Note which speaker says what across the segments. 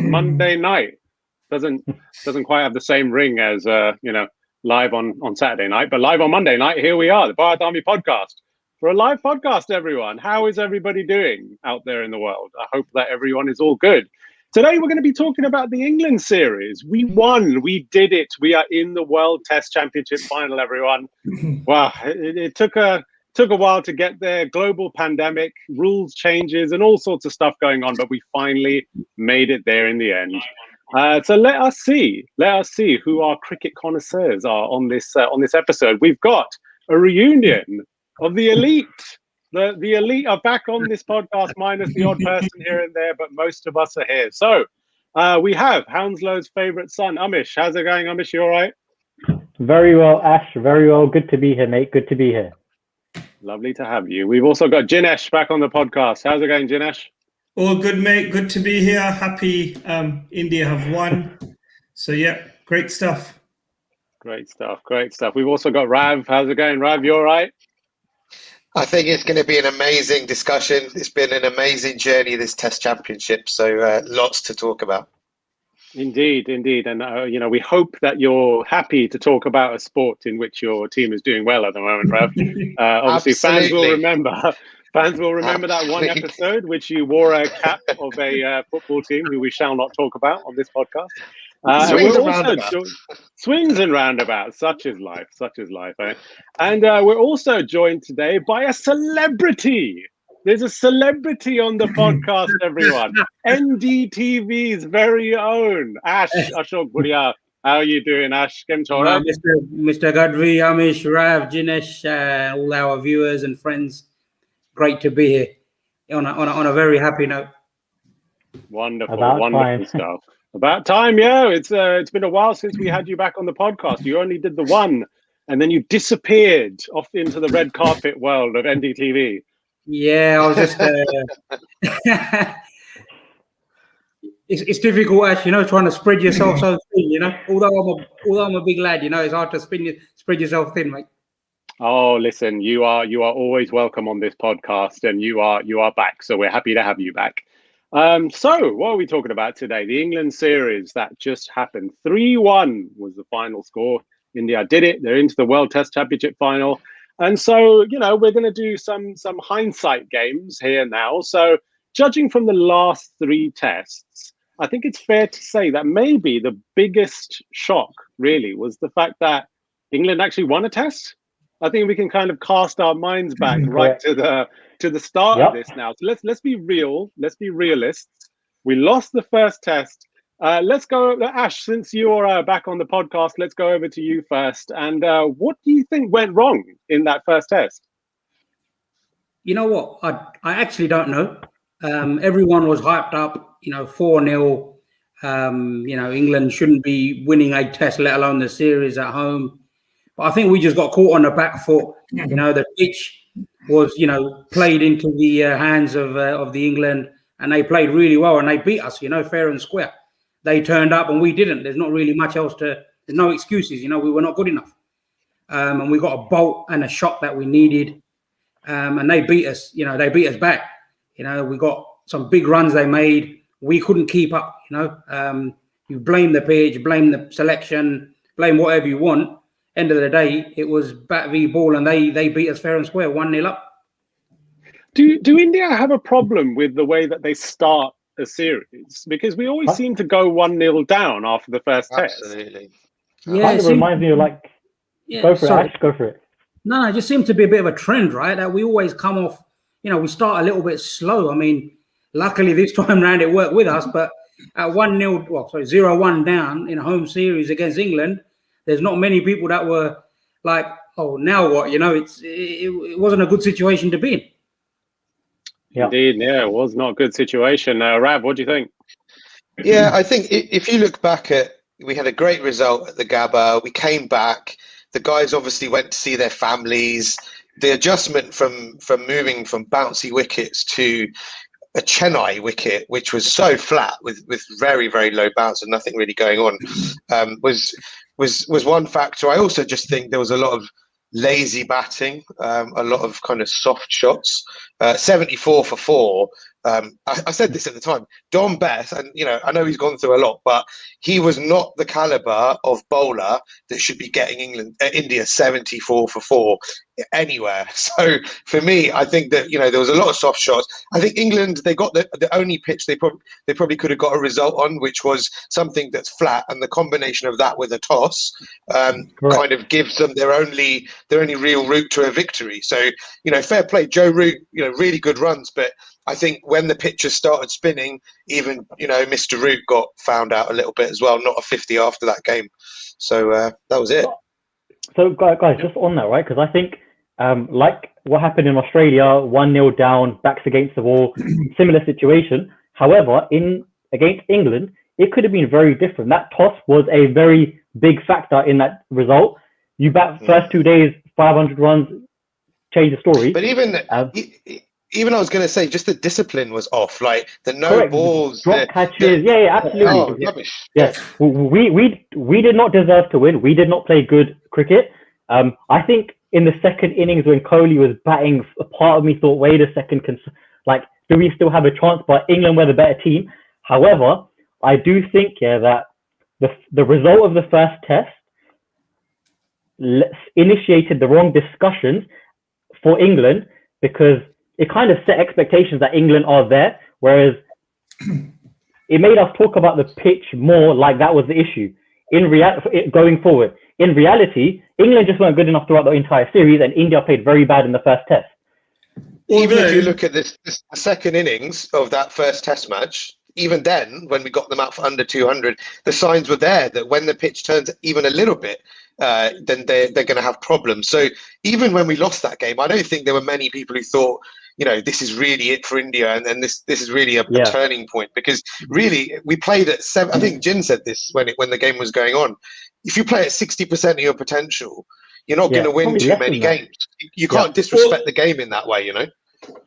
Speaker 1: on Monday night. Doesn't quite have the same ring as live on Saturday night, but live on Monday night. Here we are, the Bharat Army podcast. For a live podcast, everyone. How is everybody doing out there in the world? I hope that everyone is all good. Today, we're going to be talking about the England series. We won. We did it. We are in the World Test Championship final, everyone. Wow, it took a while to get there. Global pandemic, rules changes, and all sorts of stuff going on, but we finally made it there in the end. So let us see who our cricket connoisseurs are on this episode. We've got a reunion of the elite. The elite are back on this podcast, minus the odd person here and there, but most of us are here. So we have Hounslow's favourite son, Amish. How's it going, Amish? You all right?
Speaker 2: Very well, Ash. Very well. Good to be here, mate. Good to be here.
Speaker 1: Lovely to have you. We've also got Jinesh back on the podcast. How's it going, Jinesh?
Speaker 3: All good, mate. Good to be here. Happy India have won. So, yeah, great stuff.
Speaker 1: Great stuff. We've also got Rav. How's it going, Rav? You all right?
Speaker 4: I think it's going to be an amazing discussion. It's been an amazing journey, this Test Championship. So lots to talk about. Indeed.
Speaker 1: And, we hope that you're happy to talk about a sport in which your team is doing well at the moment, Rav. Obviously, fans will remember that one episode which you wore a cap of a football team who we shall not talk about on this podcast. Swings and roundabouts. Such is life. Eh? And we're also joined today by a celebrity. There's a celebrity on the podcast, everyone. NDTV's very own Ash Ashok Buria. How are you doing, Ash?
Speaker 5: Mr. Gadri, Amish, Rav, Jinesh, all our viewers and friends. Great to be here on a very happy note.
Speaker 1: Wonderful stuff. About time, yeah. It's been a while since we had you back on the podcast. You only did the one, and then you disappeared off into the red carpet world of NDTV.
Speaker 5: Yeah, I was just. It's difficult, Ash. Trying to spread yourself so thin. Although I'm a big lad, it's hard to spread yourself thin, mate.
Speaker 1: Oh, listen, you are always welcome on this podcast, and you are back. So we're happy to have you back. So what are we talking about today? The England series that just happened. 3-1 was the final score. India did it. They're into the World Test Championship final. And so, we're going to do some hindsight games here now. So judging from the last 3 tests, I think it's fair to say that maybe the biggest shock really was the fact that England actually won a test. I think we can kind of cast our minds back right to the start of this now. So let's be real. Let's be realists. We lost the first test. Let's go, Ash. Since you're back on the podcast, let's go over to you first. And what do you think went wrong in that first test?
Speaker 5: You know what? I actually don't know. Everyone was hyped up. 4-0. England shouldn't be winning a test, let alone the series at home. But I think we just got caught on the back foot. The pitch was, played into the hands of the England, and they played really well, and they beat us, fair and square. They turned up and we didn't. There's not really much else there's no excuses. We were not good enough. And we got a bolt and a shot that we needed. And they beat us, they beat us back. We got some big runs they made. We couldn't keep up, You blame the pitch, blame the selection, blame whatever you want. End of the day, it was bat v ball, and they beat us fair and square, 1-0 up.
Speaker 1: Do India have a problem with the way that they start a series? Because we always seem to go 1-0 down after the first test.
Speaker 4: Absolutely.
Speaker 2: Yeah, it reminds me of go for it, Ash, go for it.
Speaker 5: No, it just seems to be a bit of a trend, right? That we always come off, we start a little bit slow. I mean, luckily this time round it worked with us, but at 0-1 down in a home series against England, there's not many people that were like, oh, now what? It wasn't a good situation to be in.
Speaker 1: Yeah. Indeed, yeah, it was not a good situation. Rav, what do you think?
Speaker 4: Yeah, I think if you look back we had a great result at the Gabba. We came back. The guys obviously went to see their families. The adjustment from moving from bouncy wickets to a Chennai wicket, which was so flat with very, very low bounce and nothing really going on, was one factor. I also just think there was a lot of lazy batting, a lot of kind of soft shots. 74 for 4 I said this at the time. Don Beth, and I know he's gone through a lot, but he was not the caliber of bowler that should be getting India 74 for 4 anywhere. So for me, I think that there was a lot of soft shots. I think England, they got the only pitch they probably could have got a result on, which was something that's flat, and the combination of that with a toss kind of gives them their only real route to a victory. So fair play, Joe Root, really good runs, but I think when the pitches started spinning, even Mr. Root got found out a little bit as well. Not a 50 after that game, so that was it.
Speaker 2: So guys, just on that, right? Because I think like what happened in Australia, 1-0 down, backs against the wall, similar situation. However, against England, it could have been very different. That toss was a very big factor in that result. You bat first 2 days, 500 runs, change the story.
Speaker 4: But even I was going to say, just the discipline was off. Like the balls,
Speaker 2: drop catches. Yeah, absolutely.
Speaker 4: Oh, rubbish.
Speaker 2: Yes, we did not deserve to win. We did not play good cricket. I think in the second innings when Kohli was batting, a part of me thought, wait a second, do we still have a chance? But England were the better team. However, I do think that the result of the first test initiated the wrong discussions for England, because it kind of set expectations that England are there, whereas it made us talk about the pitch more like that was the issue. Going forward, in reality, England just weren't good enough throughout the entire series, and India played very bad in the first test.
Speaker 4: Even if you look at the second innings of that first test match, even then, when we got them out for under 200, the signs were there that when the pitch turns even a little bit, then they're going to have problems. So even when we lost that game, I don't think there were many people who thought, this is really it for India, and this is really a turning point, because really we played at 7. I think Jin said this when the game was going on. If you play at 60% of your potential, you're not going to win too many games. You can't disrespect the game in that way,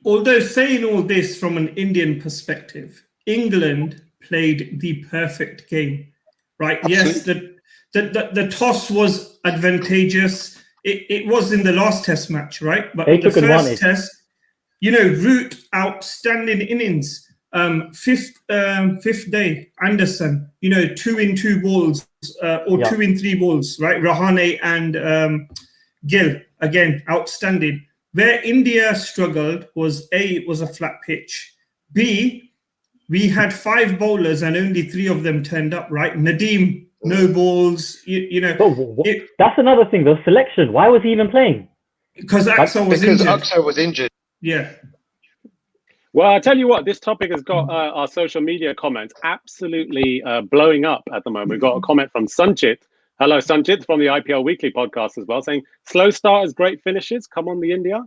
Speaker 3: Although saying all this from an Indian perspective, England played the perfect game, right? Absolutely. Yes, the toss was advantageous. It was in the last test match, right? But the first test, Root, outstanding innings. Fifth day, Anderson, 2 in 2 balls or 2 in 3 balls, right? Rahane and Gill, again, outstanding. Where India struggled was A, it was a flat pitch. B, we had 5 bowlers and only 3 of them turned up, right? Nadeem, no balls,
Speaker 2: that's another thing, the selection. Why was he even playing?
Speaker 3: Because Axel was injured.
Speaker 4: Because Axel was injured.
Speaker 3: Yeah.
Speaker 1: Well, I tell you what, this topic has got our social media comments absolutely blowing up at the moment. We've got a comment from Sanchit. Hello, Sanchit, from the IPL Weekly podcast as well, saying, slow starters, great finishes. Come on, the India.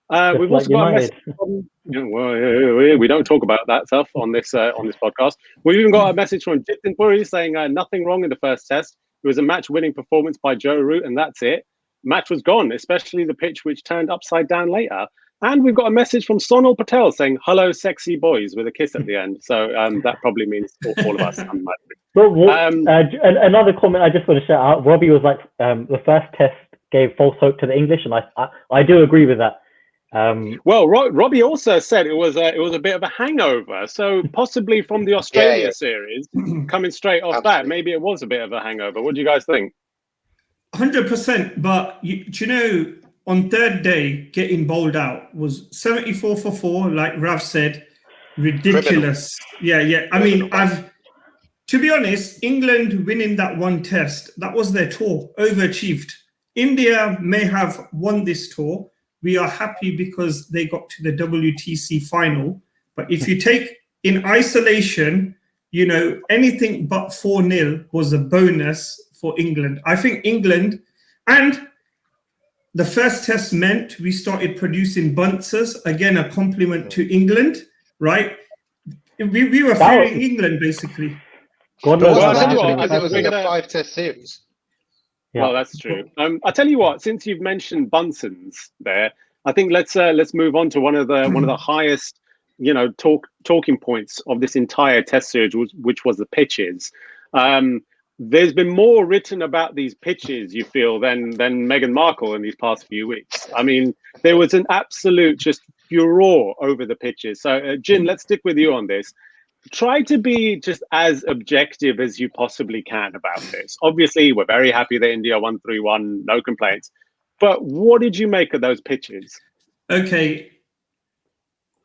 Speaker 1: We've also got a message from, we don't talk about that stuff on this podcast. We've even got a message from Jitin Puri saying nothing wrong in the first test. It was a match-winning performance by Joe Root, and that's it. Match was gone, especially the pitch, which turned upside down later. And we've got a message from Sonal Patel saying, hello, sexy boys, with a kiss at the end. So that probably means all of us.
Speaker 2: Another comment I just want to shout out. Robbie was like, the first test gave false hope to the English, and I do agree with that.
Speaker 1: Well, Robbie also said it was a bit of a hangover. So possibly from the Australia series, coming straight off that, maybe it was a bit of a hangover. What do you guys think?
Speaker 3: 100%. But on third day, getting bowled out was 74 for 4, like Rav said, ridiculous. Criminal. Yeah. I mean, to be honest, England winning that one test, that was their tour, overachieved. India may have won this tour. We are happy because they got to the WTC final. But if you take in isolation, anything but 4-0 was a bonus for England. I think England, and the first test meant we started producing bunters. Again, a compliment to England, right? We were fearing England, basically.
Speaker 4: Because it was like a 5-test series.
Speaker 1: Yeah. Well, that's true. I'll tell you what. Since you've mentioned Bunsons there, I think let's move on to one of the highest, talking points of this entire Test series, which was the pitches. There's been more written about these pitches, you feel, than Meghan Markle in these past few weeks. I mean, there was an absolute just furore over the pitches. So, Jin, let's stick with you on this. Try to be just as objective as you possibly can about this. Obviously, we're very happy that India won 3-1, no complaints. But what did you make of those pitches?
Speaker 3: Okay.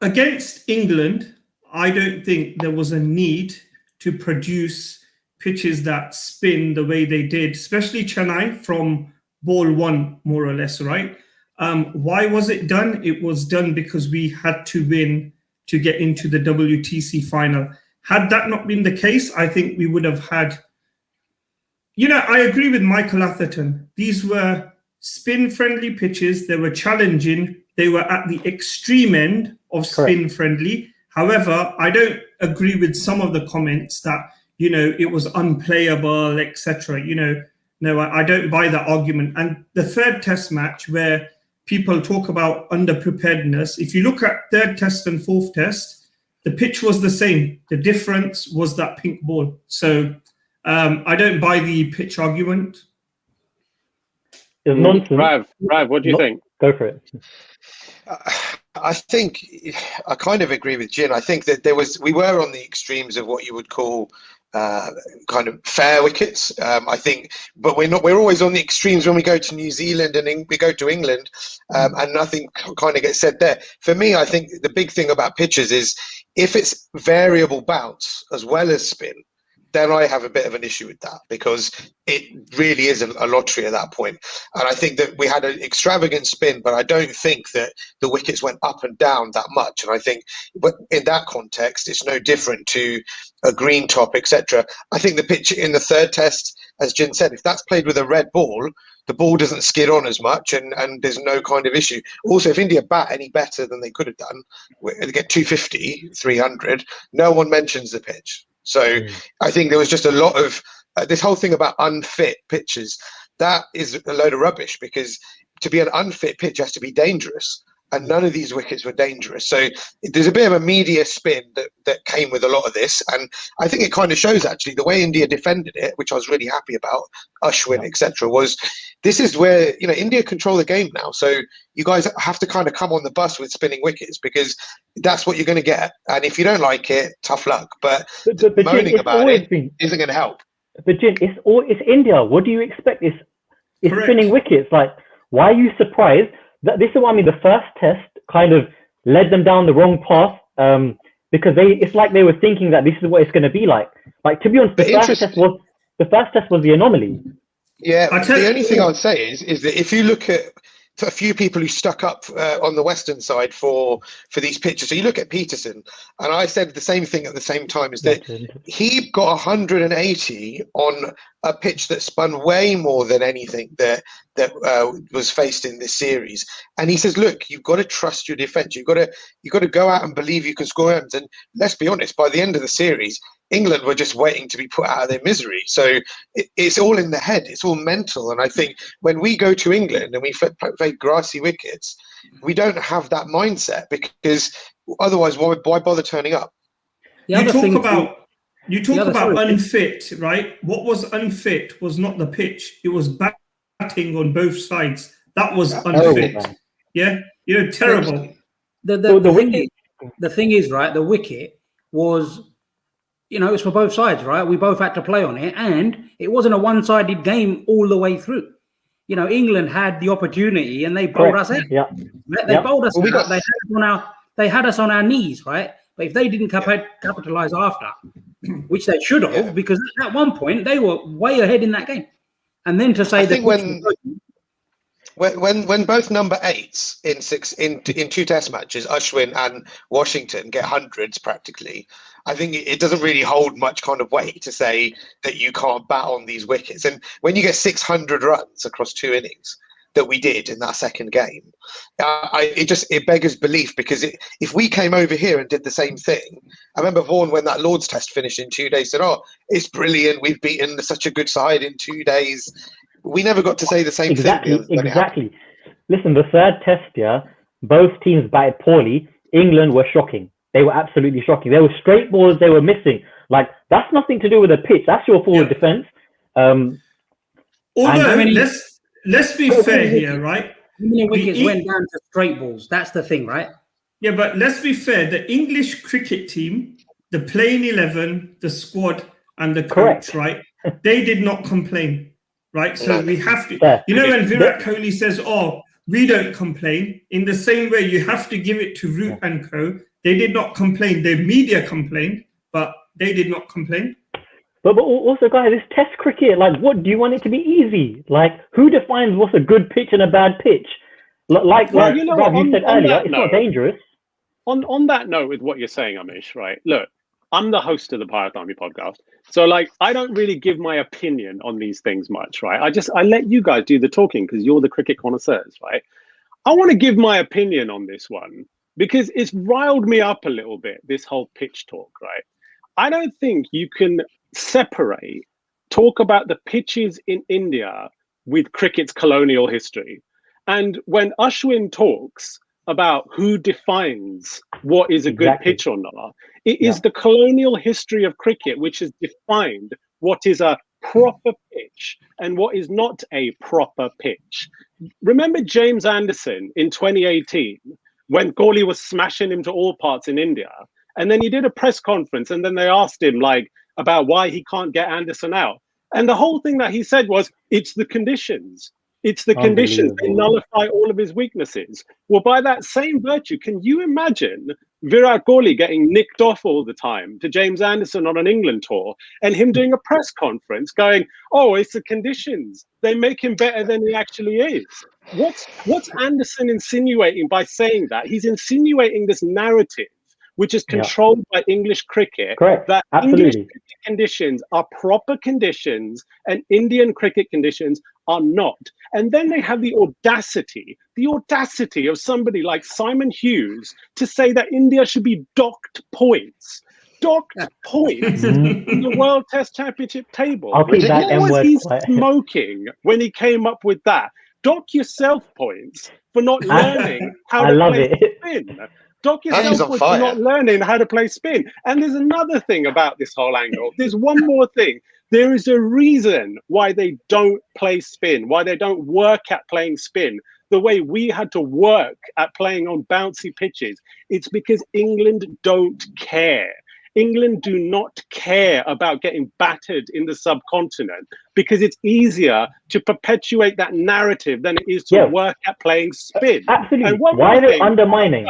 Speaker 3: Against England, I don't think there was a need to produce pitches that spin the way they did, especially Chennai from ball one, more or less, right? Why was it done? It was done because we had to win to get into the WTC final. Had that not been the case, I think we would have had, I agree with Michael Atherton. These were spin-friendly pitches. They were challenging. They were at the extreme end of spin-friendly. However, I don't agree with some of the comments that, it was unplayable, etc. No, I don't buy that argument. And the third test match where people talk about underpreparedness, if you look at third test and fourth test, the pitch was the same. The difference was that pink ball. So I don't buy the pitch argument.
Speaker 2: It's nonsense.
Speaker 1: Rav, what do you think?
Speaker 2: Go for it.
Speaker 4: I think I kind of agree with Jin. I think that we were on the extremes of what you would call kind of fair wickets. I think, but we're always on the extremes when we go to New Zealand and we go to England, and nothing kind of gets said there. For me, I think the big thing about pitches is if it's variable bounce as well as spin, then I have a bit of an issue with that, because it really is a lottery at that point. And I think that we had an extravagant spin, but I don't think that the wickets went up and down that much. And I think, but in that context, it's no different to a green top, etc. I think the pitch in the third test, as Jin said, if that's played with a red ball, the ball doesn't skid on as much, and there's no kind of issue. Also, if India bat any better than they could have done, they get 250, 300, no one mentions the pitch. So I think there was just a lot of this whole thing about unfit pitches. That is a load of rubbish, because to be an unfit pitch has to be dangerous. And none of these wickets were dangerous. So there's a bit of a media spin that came with a lot of this. And I think it kind of shows, actually, the way India defended it, which I was really happy about, Ashwin, etc., was this is where, India control the game now. So you guys have to kind of come on the bus with spinning wickets, because that's what you're going to get. And if you don't like it, tough luck. But moaning
Speaker 2: Jin,
Speaker 4: about it isn't going to help.
Speaker 2: But Jin, it's India. What do you expect? It's spinning wickets. Like, why are you surprised? This is what I mean. The first test kind of led them down the wrong path, because it's like they were thinking that this is what it's going to be like. Like, to be honest, the first test was the anomaly.
Speaker 4: Yeah, the only thing I would say is that if you look at a few people who stuck up on the Western side for these pitches, so you look at Peterson, and I said the same thing at the same time, is that he got 180 on a pitch that spun way more than anything that was faced in this series. And he says, look, you've got to trust your defense. You've got to go out and believe you can score runs. And let's be honest, by the end of the series, England were just waiting to be put out of their misery. So it's all in the head. It's all mental. And I think when we go to England and we play grassy wickets, we don't have that mindset, because otherwise, why bother turning up?
Speaker 3: You talk about unfit, right? What was unfit was not the pitch. It was batting on both sides. That was unfit. Yeah, terrible.
Speaker 5: The thing is, right, the wicket was, it's for both sides, right? We both had to play on it, and it wasn't a one-sided game all the way through. England had the opportunity, and they bowled us out.
Speaker 2: Yeah.
Speaker 5: They bowled us out. They had us on our knees, right? But if they didn't capitalize after, which they should have, because at one point they were way ahead in that game, and then to say that
Speaker 4: when both number 8s in two test matches, Ashwin and Washington, get hundreds practically, I think it doesn't really hold much kind of weight to say that you can't bat on these wickets. And when you get 600 runs across 2 innings that we did in that second game, it beggars belief, because if we came over here and did the same thing, I remember Vaughan, when that Lord's test finished in 2 days, said, "Oh, it's brilliant. We've beaten such a good side in 2 days." We never got to say the same thing.
Speaker 2: Exactly. Listen, the third test, both teams batted poorly. England were shocking. They were absolutely shocking. There were straight balls they were missing. Like, that's nothing to do with the pitch. That's your forward defense.
Speaker 3: Let's be fair here, right?
Speaker 5: How many wickets went down to straight balls? That's the thing, right?
Speaker 3: Yeah, but let's be fair. The English cricket team, the playing 11, the squad, and the coach, right? They did not complain, right? So we have to.
Speaker 2: Fair.
Speaker 3: You know, when Virat Kohli says, "Oh, we don't complain," in the same way, you have to give it to Root and Co. They did not complain. The media complained, but they did not complain.
Speaker 2: But also, guys, it's Test cricket. Like, what do you want it to be easy? Like, who defines what's a good pitch and a bad pitch? Like you know, Rob, you said earlier, it's not dangerous.
Speaker 1: On that note, with what you're saying, Amish, right? Look, I'm the host of the Bharat Army podcast, so like, I don't really give my opinion on these things much, right? I let you guys do the talking because you're the cricket connoisseurs, right? I want to give my opinion on this one because it's riled me up a little bit, this whole pitch talk, right? I don't think you can talk about the pitches in India with cricket's colonial history. And when Ashwin talks about who defines what is a good pitch or not, it is the colonial history of cricket which has defined what is a proper pitch and what is not a proper pitch. Remember James Anderson in 2018 when Kohli was smashing him to all parts in India, and then he did a press conference and then they asked him like about why he can't get Anderson out, and the whole thing that he said was, it's the conditions. It's the conditions. They nullify all of his weaknesses. Well, by that same virtue, can you imagine Virat Kohli getting nicked off all the time to James Anderson on an England tour and him doing a press conference going, oh, it's the conditions. They make him better than he actually is. What's Anderson insinuating by saying that? He's insinuating this narrative which is controlled by English cricket.
Speaker 2: Correct.
Speaker 1: That
Speaker 2: Absolutely.
Speaker 1: English cricket conditions are proper conditions and Indian cricket conditions are not. And then they have the audacity of somebody like Simon Hughes to say that India should be docked points. Docked points in the World Test Championship table.
Speaker 2: I'll keep that
Speaker 1: What was he
Speaker 2: quiet.
Speaker 1: smoking when he came up with that? Dock yourself points for not learning how to play spin. Dock yourself points for not learning how to play spin. And there's another thing about this whole angle. There's one more thing. There is a reason why they don't play spin, why they don't work at playing spin the way we had to work at playing on bouncy pitches. It's because England don't care. England do not care about getting battered in the subcontinent because it's easier to perpetuate that narrative than it is to work at playing spin.
Speaker 2: Absolutely.
Speaker 1: And
Speaker 2: why are they undermining?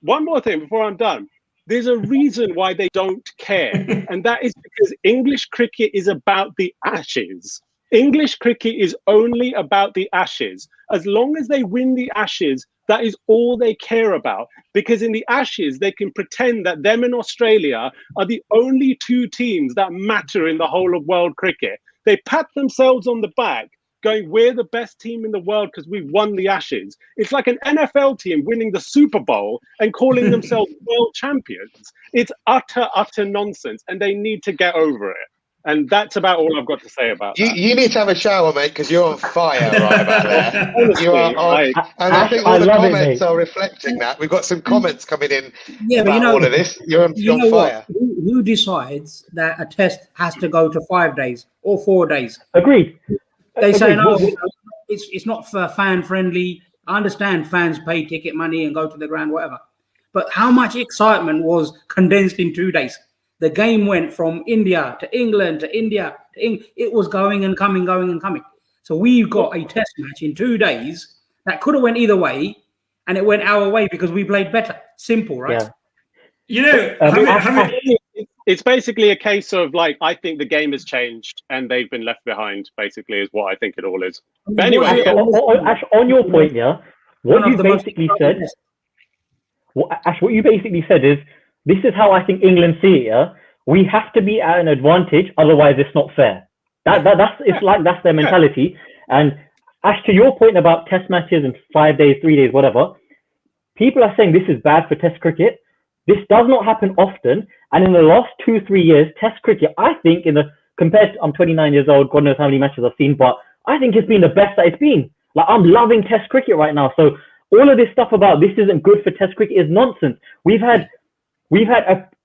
Speaker 1: One more thing before I'm done. There's a reason why they don't care, and that is because English cricket is about the Ashes. English cricket is only about the Ashes. As long as they win the Ashes, that is all they care about. Because in the Ashes, they can pretend that them and Australia are the only two teams that matter in the whole of world cricket. They pat themselves on the back, going, we're the best team in the world because we've won the Ashes. It's like an NFL team winning the Super Bowl and calling themselves world champions. It's utter nonsense, and they need to get over it. And that's about all I've got to say about that.
Speaker 4: You need to have a shower, mate, because you're on fire right about there.
Speaker 1: Honestly,
Speaker 4: you are on, and I think all the comments are reflecting that. We've got some comments coming in about all of this. You're on fire.
Speaker 5: Who decides that a test has to go to 5 days or 4 days?
Speaker 2: Agreed.
Speaker 5: They say, no, it's not for fan friendly. I understand fans pay ticket money and go to the ground, whatever. But how much excitement was condensed in 2 days? The game went from India to England to India to England. It was going and coming, going and coming. So we've got a test match in 2 days that could have went either way, and it went our way because we played better. Simple, right?
Speaker 2: Yeah.
Speaker 3: You know,
Speaker 1: it's basically a case of like, I think the game has changed and they've been left behind, basically, is what I think it all is. But anyway,
Speaker 2: Ash, on your point, what you basically said, Ash, what you basically said is, this is how I think England see it. We have to be at an advantage, otherwise it's not fair. That's their mentality. And Ash, to your point about test matches and 5 days, 3 days, whatever, people are saying this is bad for test cricket. This does not happen often. And in the last 2-3 years, test cricket, I think compared to, I'm 29 years old, God knows how many matches I've seen, but I think it's been the best that it's been. Like, I'm loving test cricket right now. So all of this stuff about this isn't good for test cricket is nonsense. We've had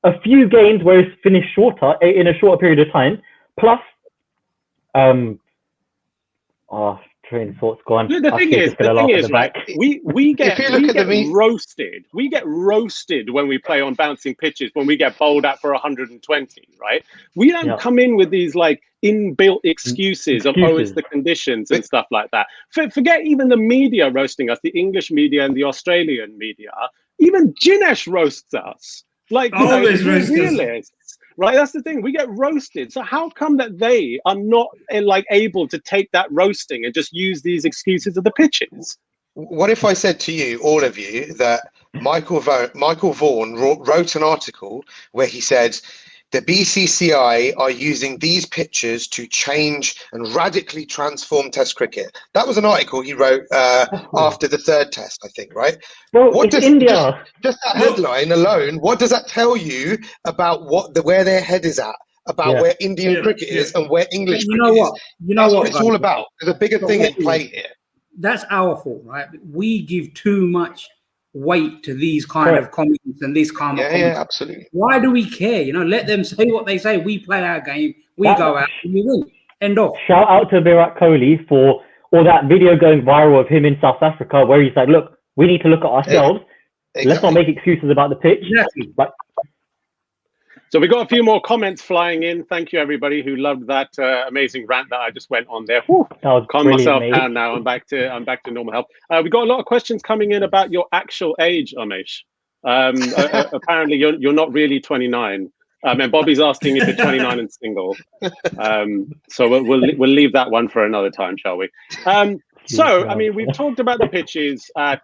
Speaker 2: a few games where it's finished in a shorter period of time. Plus, train of thought's gone.
Speaker 1: The thing is, right, we get roasted. We get roasted when we play on bouncing pitches, when we get bowled out for 120, right? We don't come in with these like inbuilt excuses of, oh, it's the conditions and stuff like that. Forget even the media roasting us, the English media and the Australian media. Even Jinesh roasts us. Like, you know, realists. Right, that's the thing. We get roasted. So how come that they are not like able to take that roasting and just use these excuses of the pitches?
Speaker 4: What if I said to you, all of you, that Michael Vaughan wrote an article where he said the BCCI are using these pitches to change and radically transform Test cricket. That was an article he wrote after the third Test, I think, right?
Speaker 2: Bro, what does India?
Speaker 4: Just that headline alone, what does that tell you about where their head is at? About where Indian cricket is and where English cricket is? That's what it's all about. There's a bigger thing at play here.
Speaker 5: That's our fault, right? We give too much weight to these kind of comments and this kind of comments.
Speaker 4: Yeah, absolutely.
Speaker 5: Why do we care? You know, let them say what they say. We play our game. We go out and we win. End of.
Speaker 2: Shout out to Virat Kohli for all that video going viral of him in South Africa where he's like, look, we need to look at ourselves. Yeah, exactly. Let's not make excuses about the pitch.
Speaker 5: Exactly.
Speaker 2: But
Speaker 1: so we got a few more comments flying in. Thank you, everybody who loved that amazing rant that I just went on there. Calm myself down now. I'm back to normal health. We got a lot of questions coming in about your actual age, Amish. Apparently, you're not really 29. And Bobby's asking if you're 29 and single. So we'll leave that one for another time, shall we? So I mean, we've talked about the pitches at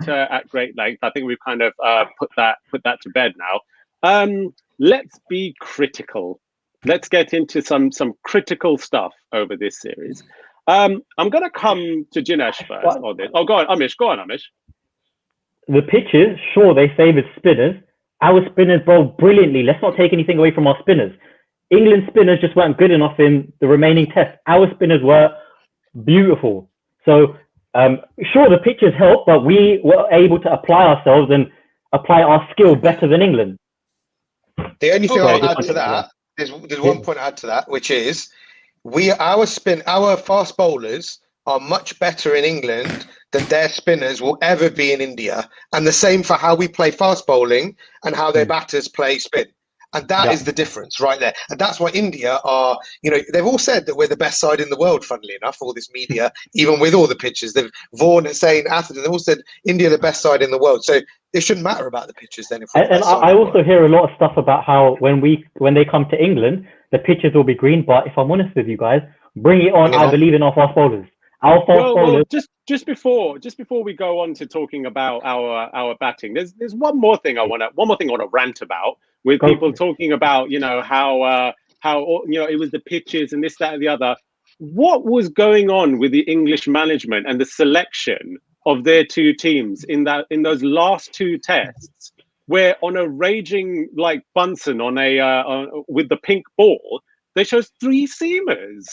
Speaker 1: great length. I think we've kind of put that to bed now. Let's be critical. Let's get into some critical stuff over this series. I'm going to come to Jinesh first on this. Oh, go on, Amish.
Speaker 2: The pitches, sure, they favoured spinners. Our spinners bowled brilliantly. Let's not take anything away from our spinners. England's spinners just weren't good enough in the remaining tests. Our spinners were beautiful. So, sure, the pitches helped, but we were able to apply ourselves and apply our skill better than England.
Speaker 4: The only thing I'll add to that, there's one point to add to that, which is our fast bowlers are much better in England than their spinners will ever be in India. And the same for how we play fast bowling and how their batters play spin. And that is the difference right there. And that's why India are, you know, they've all said that we're the best side in the world, funnily enough, all this media, even with all the pitches. Vaughan is saying, Atherton, they all said India the best side in the world. So it shouldn't matter about the pitches then.
Speaker 2: And I also hear a lot of stuff about how when they come to England, the pitches will be green. But if I'm honest with you guys, bring it on. I believe in our fast bowlers.
Speaker 1: Well, just before we go on to talking about our batting, there's one more thing I want to rant about with people talking about, you know, how you know, it was the pitches and this, that, and the other. What was going on with the English management and the selection of their two teams in those last two tests, where on a raging like Bunsen with the pink ball, they chose 3 seamers,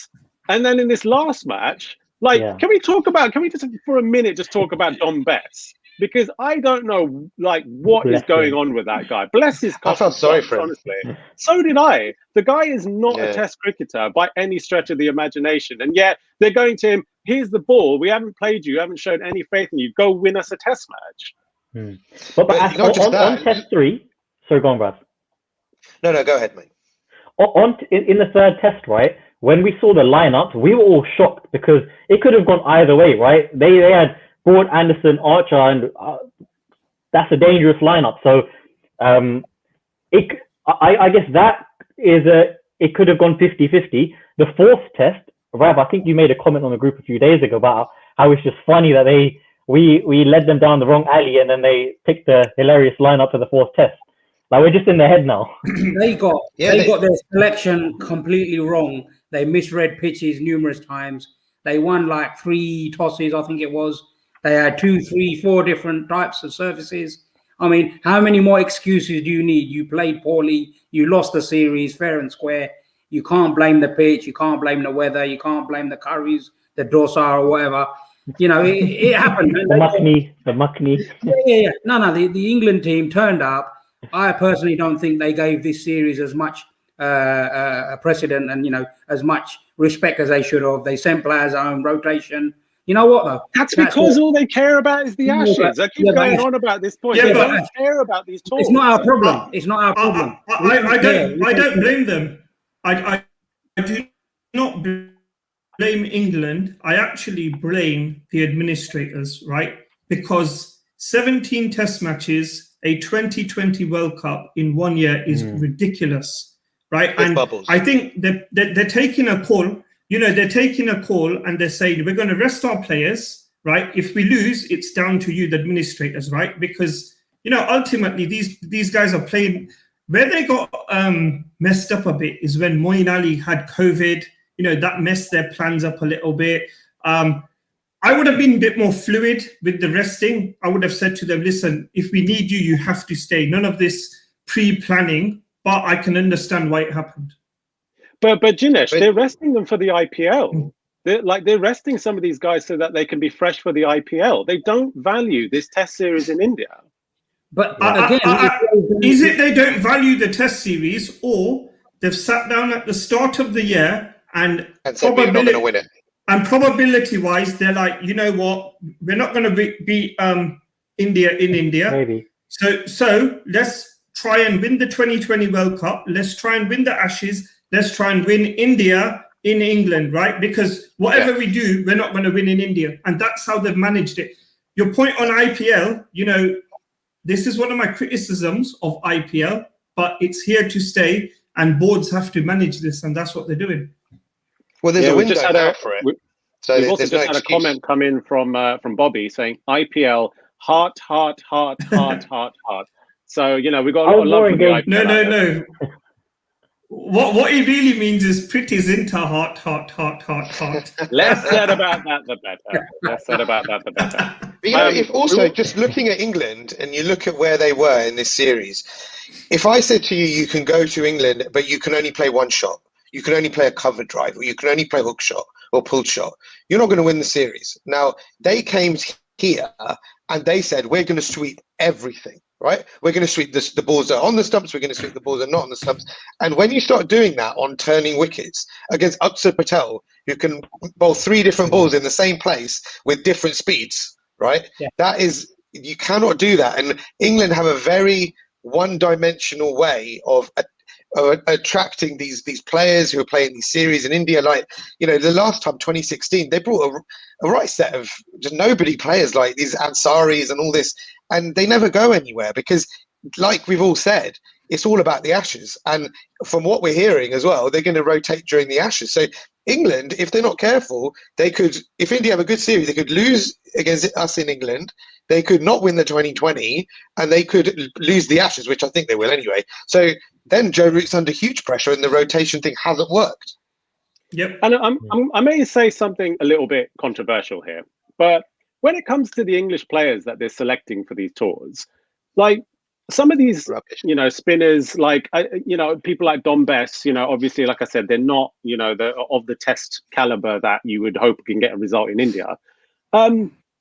Speaker 1: and then in this last match. Can we just for a minute just talk about Dom Bess? Because I don't know what is going on with that guy. Bless his cotton.
Speaker 4: I felt sorry for him.
Speaker 1: Honestly. So did I. The guy is not a test cricketer by any stretch of the imagination. And yet they're going to him, here's the ball. We haven't played you. Haven't shown any faith in you. Go win us a test match.
Speaker 2: But on test 3, sorry, go on, Brad.
Speaker 4: No, go ahead, mate.
Speaker 2: In the third test, right? When we saw the lineups, we were all shocked because it could have gone either way, right? They had Broad, Anderson, Archer, and that's a dangerous lineup. So I guess that is it could have gone 50-50. The fourth test, Rav, I think you made a comment on the group a few days ago about how it's just funny that we led them down the wrong alley and then they picked the hilarious lineup for the fourth test. Like, we're just in their head now.
Speaker 5: They got their selection completely wrong. They misread pitches numerous times. They won like 3 tosses, I think it was. They had 2, 3, 4 different types of surfaces. I mean, how many more excuses do you need? You played poorly. You lost the series fair and square. You can't blame the pitch. You can't blame the weather. You can't blame the curries, the dosa or whatever. You know, it happened.
Speaker 2: the Makni.
Speaker 5: Yeah. No. The England team turned up. I personally don't think they gave this series as much precedent and, you know, as much respect as they should have. They sent players home, rotation. You know what though?
Speaker 1: That's because all they care about is the Ashes. I keep going on about this point. They don't care about these tours.
Speaker 5: It's not our problem. It's not our problem.
Speaker 3: I don't blame them. I do not blame England. I actually blame the administrators, right? Because 17 test matches, a 2020 World Cup in 1 year is ridiculous, right?
Speaker 4: With
Speaker 3: and
Speaker 4: bubbles.
Speaker 3: I think they're taking a call. They're taking a call and they're saying, we're going to rest our players, right? If we lose, it's down to you, the administrators, right? Because, ultimately, these guys are playing. Where they got messed up a bit is when Moeen Ali had COVID. That messed their plans up a little bit. I would have been a bit more fluid with the resting. I would have said to them, listen, if we need you, you have to stay. None of this pre-planning, but I can understand why it happened.
Speaker 1: But Jinesh, they're resting them for the IPL. They're resting some of these guys so that they can be fresh for the IPL. They don't value this test series in India.
Speaker 5: But again,
Speaker 3: is it they don't value the test series, or they've sat down at the start of the year and
Speaker 4: said we're not going to win it?
Speaker 3: And probability-wise, they're like, you know what, we're not going to beat India in India.
Speaker 2: Maybe.
Speaker 3: So let's try and win the 2020 World Cup. Let's try and win the Ashes. Let's try and win India in England, right? Because whatever we do, we're not going to win in India. And that's how they've managed it. Your point on IPL, this is one of my criticisms of IPL, but it's here to stay and boards have to manage this, and that's what they're doing.
Speaker 4: Well, there's a window now for it.
Speaker 1: We've also just had a comment come in from Bobby saying IPL, heart. So, we've got a lot of love for the IPL.
Speaker 3: No. What he really means is pretty Zinta heart.
Speaker 1: Less said about that, the better.
Speaker 4: But, if also just looking at England and you look at where they were in this series, if I said to you, you can go to England, but you can only play one shot, you can only play a cover drive, or you can only play hook shot or pull shot, you're not going to win the series. Now, they came here and they said, we're going to sweep everything. Right, we're going to sweep the balls that are on the stumps. We're going to sweep the balls that are not on the stumps. And when you start doing that on turning wickets against Akshar Patel, who can bowl 3 different balls in the same place with different speeds, right? Yeah. That is, you cannot do that. And England have a very one-dimensional way of attracting these players who are playing these series in India. Like, the last time, 2016, they brought a right set of just nobody players like these Ansaris and all this. And they never go anywhere because, like we've all said, it's all about the Ashes. And from what we're hearing as well, they're going to rotate during the Ashes. So England, if they're not careful, they could, if India have a good series, they could lose against us in England. They could not win the 2020 and they could lose the Ashes, which I think they will anyway. So then Joe Root's under huge pressure and the rotation thing hasn't worked.
Speaker 3: Yep.
Speaker 1: And I may say something a little bit controversial here, but when it comes to the English players that they're selecting for these tours, like some of these, spinners, like, people like Dom Bess, obviously, like I said, they're not, of the test caliber that you would hope can get a result in India.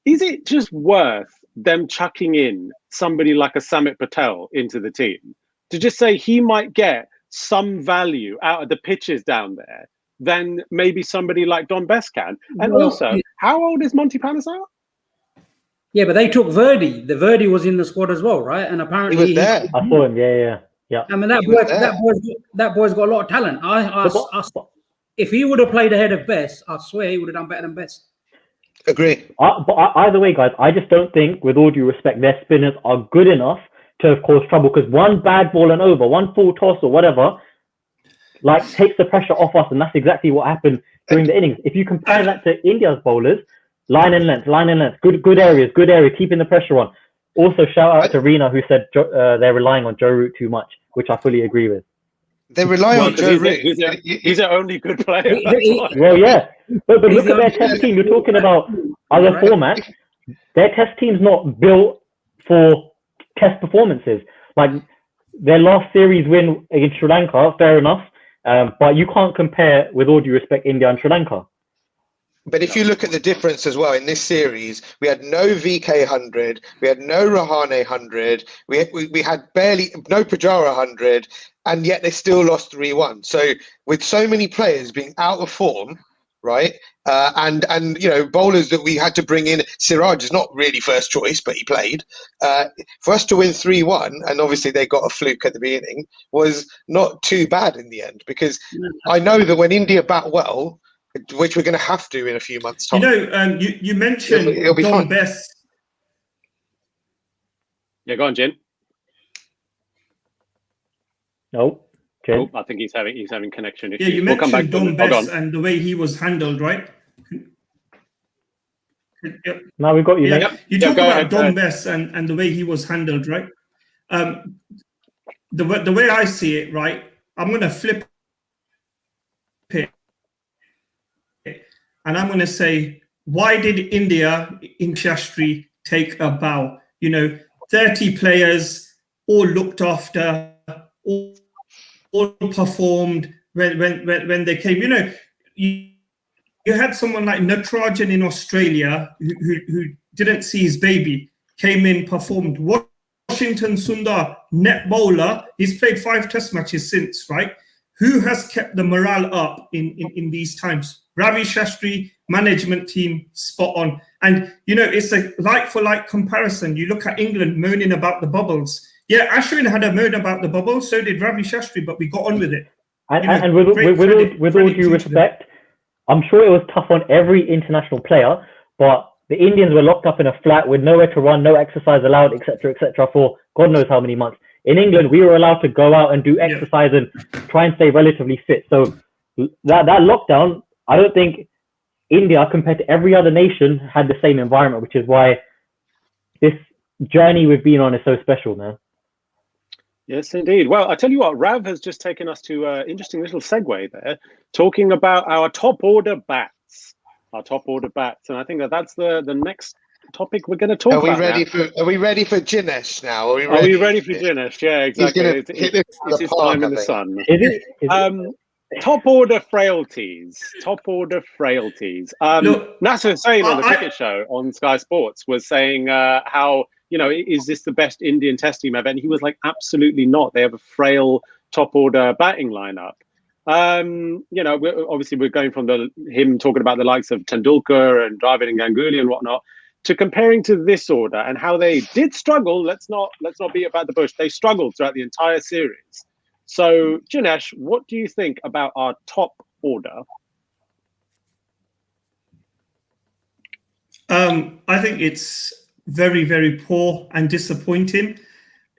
Speaker 1: Is it just worth them chucking in somebody like a Samit Patel into the team to just say he might get some value out of the pitches down there than maybe somebody like Dom Bess can? And also, how old is Monty Panesar?
Speaker 5: Yeah, but they took Verdi. The Verdi was in the squad as well, right? And apparently
Speaker 4: he was there.
Speaker 2: I saw him. Yeah.
Speaker 5: I mean, that boy's got a lot of talent. If he would have played ahead of Bess, I swear he would have done better than Bess.
Speaker 4: Agree.
Speaker 2: But either way, guys, I just don't think, with all due respect, their spinners are good enough to have caused trouble. Because one bad ball and over, one full toss or whatever, takes the pressure off us, and that's exactly what happened during the innings. If you compare that to India's bowlers. Line and length, good area, keeping the pressure on. Also, shout out to Rina, who said they're relying on Joe Root too much, which I fully agree with.
Speaker 4: They rely on Joe Root.
Speaker 1: He's our only good player.
Speaker 2: Well, yeah. But look at their test team. You're talking about other formats. Their test team's not built for test performances. Like, their last series win against Sri Lanka, fair enough. But you can't compare, with all due respect, India and Sri Lanka.
Speaker 4: But if you look at the difference as well in this series, we had no VK 100, we had no Rahane 100, we had barely no Pujara 100, and yet they still lost 3-1. So with so many players being out of form, right? And bowlers that we had to bring in. Siraj is not really first choice, but he played. For us to win 3-1, and obviously they got a fluke at the beginning, was not too bad in the end, because I know that when India bat well, which we're going to have to in a few months' time.
Speaker 3: You mentioned
Speaker 4: it'll be
Speaker 3: Dom
Speaker 4: fun.
Speaker 3: Bess.
Speaker 1: Yeah, go on, Jin.
Speaker 2: No, Jin.
Speaker 1: Oh, I think he's having connection issues.
Speaker 3: Yeah, you
Speaker 1: We'll come back
Speaker 3: mentioned
Speaker 1: to
Speaker 3: Dom Bess and the way he was handled, right?
Speaker 2: Now we've got you.
Speaker 3: Yeah,
Speaker 2: Mate.
Speaker 3: you talk about Dom Bess and the way he was handled, right? The way I see it, right? I'm going to flip it, and I'm going to say, why did India in Shastri take a bow? 30 players, all looked after, all performed when they came. You had someone like Natarajan in Australia who didn't see his baby, came in, performed. Washington Sundar, net bowler, he's played 5 test matches since, right? Who has kept the morale up in these times? Ravi Shastri, management team, spot on. And, it's a like-for-like comparison. You look at England moaning about the bubbles. Yeah, Ashwin had a moan about the bubbles, so did Ravi Shastri, but we got on with it.
Speaker 2: And with all due respect, I'm sure it was tough on every international player, but the Indians were locked up in a flat with nowhere to run, no exercise allowed, etc., for God knows how many months. In England, we were allowed to go out and do exercise and try and stay relatively fit. So that lockdown, I don't think India, compared to every other nation, had the same environment, which is why this journey we've been on is so special, man.
Speaker 1: Yes, indeed. Well, I tell you what, Rav has just taken us to an interesting little segue there, talking about our top order bats. And I think that's the next topic we're going to talk about.
Speaker 4: Are we ready for Jinesh now?
Speaker 1: Are we ready for Jinesh? Yeah, exactly. It's his time in the sun.
Speaker 2: Is it?
Speaker 1: Top order frailties. Nasser Hussain on the cricket show on Sky Sports was saying how, is this the best Indian test team ever? And he was like, absolutely not. They have a frail top order batting lineup. We're going from him talking about the likes of Tendulkar and Dravid and Ganguly and whatnot, to comparing to this order and how they did struggle. Let's not beat about the bush. They struggled throughout the entire series. So, Jinesh, what do you think about our top order?
Speaker 3: I think it's very, very poor and disappointing.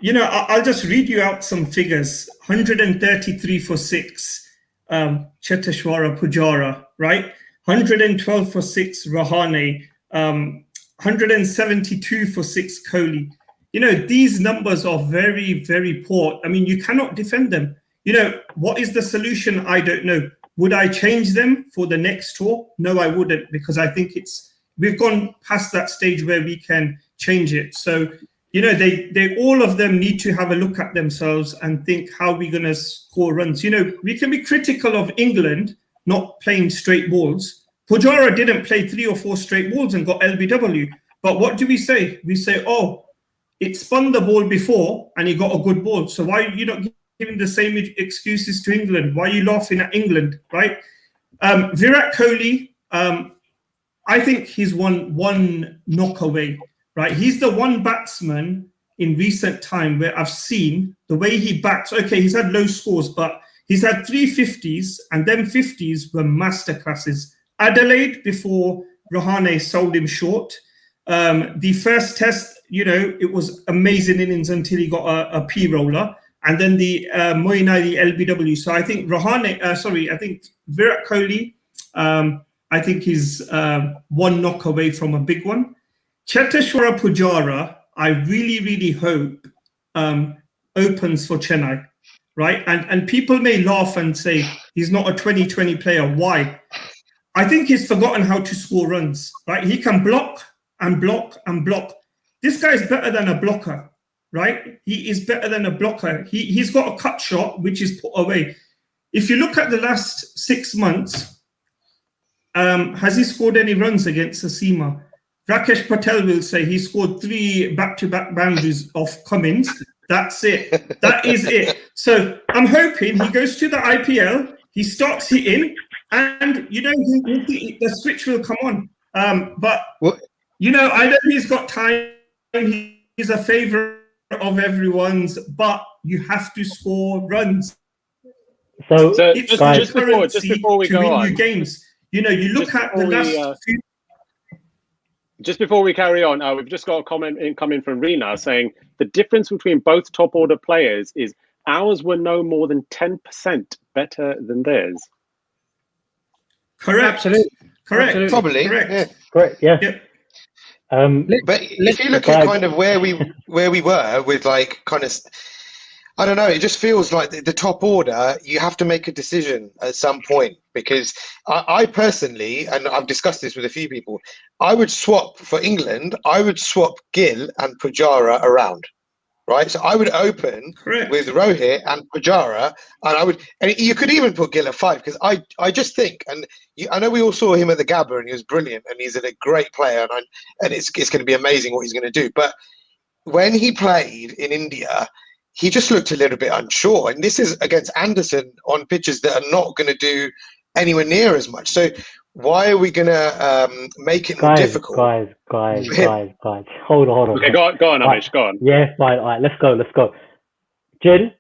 Speaker 3: I'll just read you out some figures. 133 for 6, Cheteshwara Pujara, right? 112 for 6, Rahane. 172 for 6, Kohli. These numbers are very, very poor. I mean, you cannot defend them. What is the solution? I don't know. Would I change them for the next tour? No, I wouldn't, because I think we've gone past that stage where we can change it. So, they all of them need to have a look at themselves and think, how are we going to score runs? We can be critical of England not playing straight balls. Pujara didn't play 3 or 4 straight balls and got LBW. But what do we say? We say, it spun the ball before and he got a good ball. So why are you not giving the same excuses to England? Why are you laughing at England, right? Virat Kohli, I think he's one knock away, right? He's the one batsman in recent time where I've seen the way he bats. Okay, he's had low scores, but he's had 3 50s, and them 50s were masterclasses. Adelaide, before Rahane sold him short. The first test, it was amazing innings until he got a P roller, and then the Moeen Ali LBW. So I think I think Virat Kohli, I think he's one knock away from a big one. Cheteshwara Pujara, I really, really hope opens for Chennai, right? And people may laugh and say he's not a 2020 player. Why? I think he's forgotten how to score runs, right? He can block and block and block. This guy is better than a blocker, right? He is better than a blocker. He's got a cut shot, which is put away. If you look at the last 6 months, has he scored any runs against Asima? Rakesh Patel will say he scored 3 back-to-back boundaries off Cummins. That's it. That is it. So I'm hoping he goes to the IPL, he starts hitting, And the switch will come on. But
Speaker 4: What?
Speaker 3: I know he's got time. He's a favorite of everyone's, but you have to score runs.
Speaker 2: So
Speaker 3: It's
Speaker 1: just before we go on,
Speaker 3: games. You look at the last few.
Speaker 1: Just before we carry on, we've just got a comment coming from Rina saying the difference between both top order players is ours were no more than 10% better than theirs.
Speaker 3: Correct.
Speaker 5: Absolutely.
Speaker 3: Correct.
Speaker 4: Absolutely. Probably.
Speaker 3: Correct.
Speaker 4: Yeah.
Speaker 2: correct, yeah.
Speaker 3: Yep.
Speaker 4: But if you look at kind of where we were with like kind of, I don't know, it just feels like the top order, you have to make a decision at some point, because I personally, and I've discussed this with a few people, I would swap for England, I would swap Gill and Pujara around, right? So I would open with Rohit and Pujara, and you could even put Gill at 5, because I just think, and I know we all saw him at the Gabba and he was brilliant and he's a great player, and it's going to be amazing what he's going to do. But when he played in India, he just looked a little bit unsure, and this is against Anderson on pitches that are not going to do anywhere near as much. So why are we going to make it more difficult?
Speaker 2: Guys. Hold on.
Speaker 1: Okay, go on, Amish, go on.
Speaker 2: Yeah, fine. All right, let's go. Jin,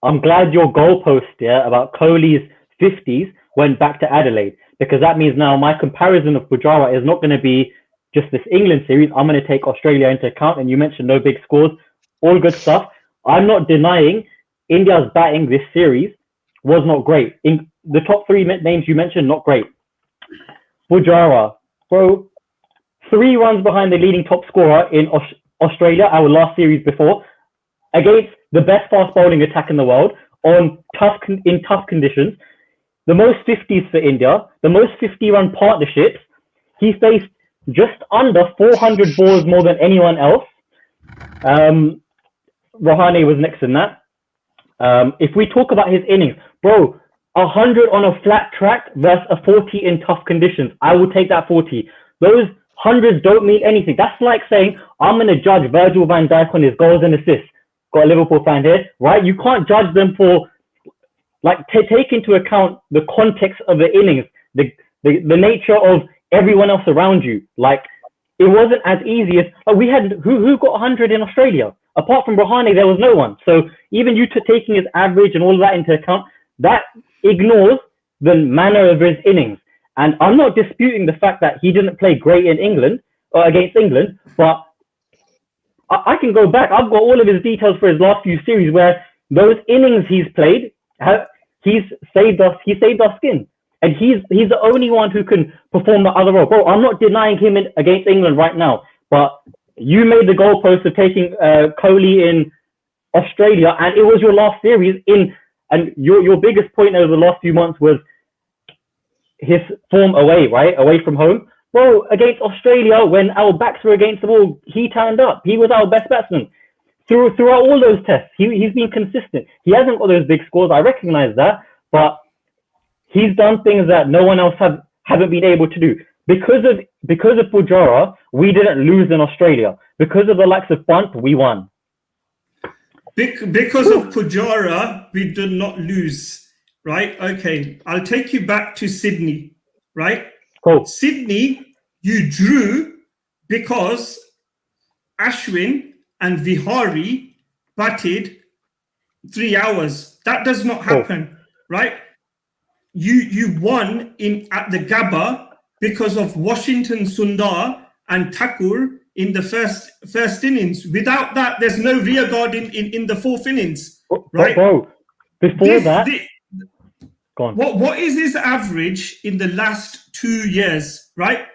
Speaker 2: I'm glad your goalpost about Kohli's 50s went back to Adelaide, because that means now my comparison of Pujara is not going to be just this England series. I'm going to take Australia into account, and you mentioned no big scores. All good stuff. I'm not denying India's batting this series was not great. In the top 3 names you mentioned, not great. Pujara, bro, 3 runs behind the leading top scorer in Australia, our last series before, against the best fast bowling attack in the world in tough conditions. The most 50s for India, the most 50-run partnerships. He faced just under 400 balls more than anyone else. Rahane was next in that. If we talk about his innings, bro, 100 on a flat track versus a 40 in tough conditions. I will take that 40. Those hundreds don't mean anything. That's like saying, I'm going to judge Virgil van Dijk on his goals and assists. Got a Liverpool fan here, right? You can't judge them for, like, take into account the context of the innings, the nature of everyone else around you. Like, it wasn't as easy as, we had, who got 100 in Australia? Apart from Rahane, there was no one. So even you taking his average and all of that into account, that ignores the manner of his innings. And I'm not disputing the fact that he didn't play great in England or against England, but I can go back. I've got all of his details for his last few series where those innings he's played, he's saved our skin. And he's the only one who can perform the other role. Bro, I'm not denying him against England right now, but you made the goalpost of taking Kohli in Australia, and it was your last series and your biggest point over the last few months was his form away, right? Away from home. Bro, against Australia, when our backs were against the wall, he turned up. He was our best batsman. Throughout all those tests, he's been consistent. He hasn't got those big scores, I recognize that, but he's done things that no one else haven't been able to do. Because of Pujara, we didn't lose in Australia. Because of the likes of Punt, we won.
Speaker 3: Because of Pujara, we did not lose, right? Okay, I'll take you back to Sydney, right?
Speaker 2: Cool.
Speaker 3: Sydney, you drew because Ashwin and Vihari batted 3 hours. That does not happen, right? You won at the Gabba because of Washington Sundar and Thakur in the first innings. Without that, there's no rearguard in the 4th innings, right?
Speaker 2: Bro, before that, go on.
Speaker 3: What is his average in the last 2 years, right?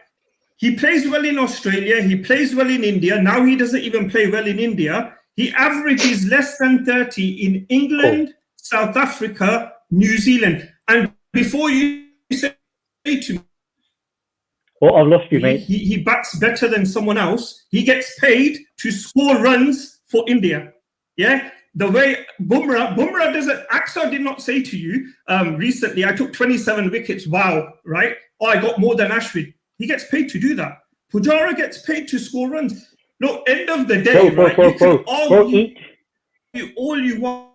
Speaker 3: He plays well in Australia. He plays well in India. Now he doesn't even play well in India. He averages less than 30 in England, South Africa, New Zealand. And before you say to me,
Speaker 2: I've lost you, mate.
Speaker 3: He bats better than someone else. He gets paid to score runs for India. Yeah? The way Bumrah doesn't, Axar did not say to you recently, I took 27 wickets. Wow, right? I got more than Ashwin. He gets paid to do that. Pujara gets paid to score runs. No, end of the day, right? You can argue all you want.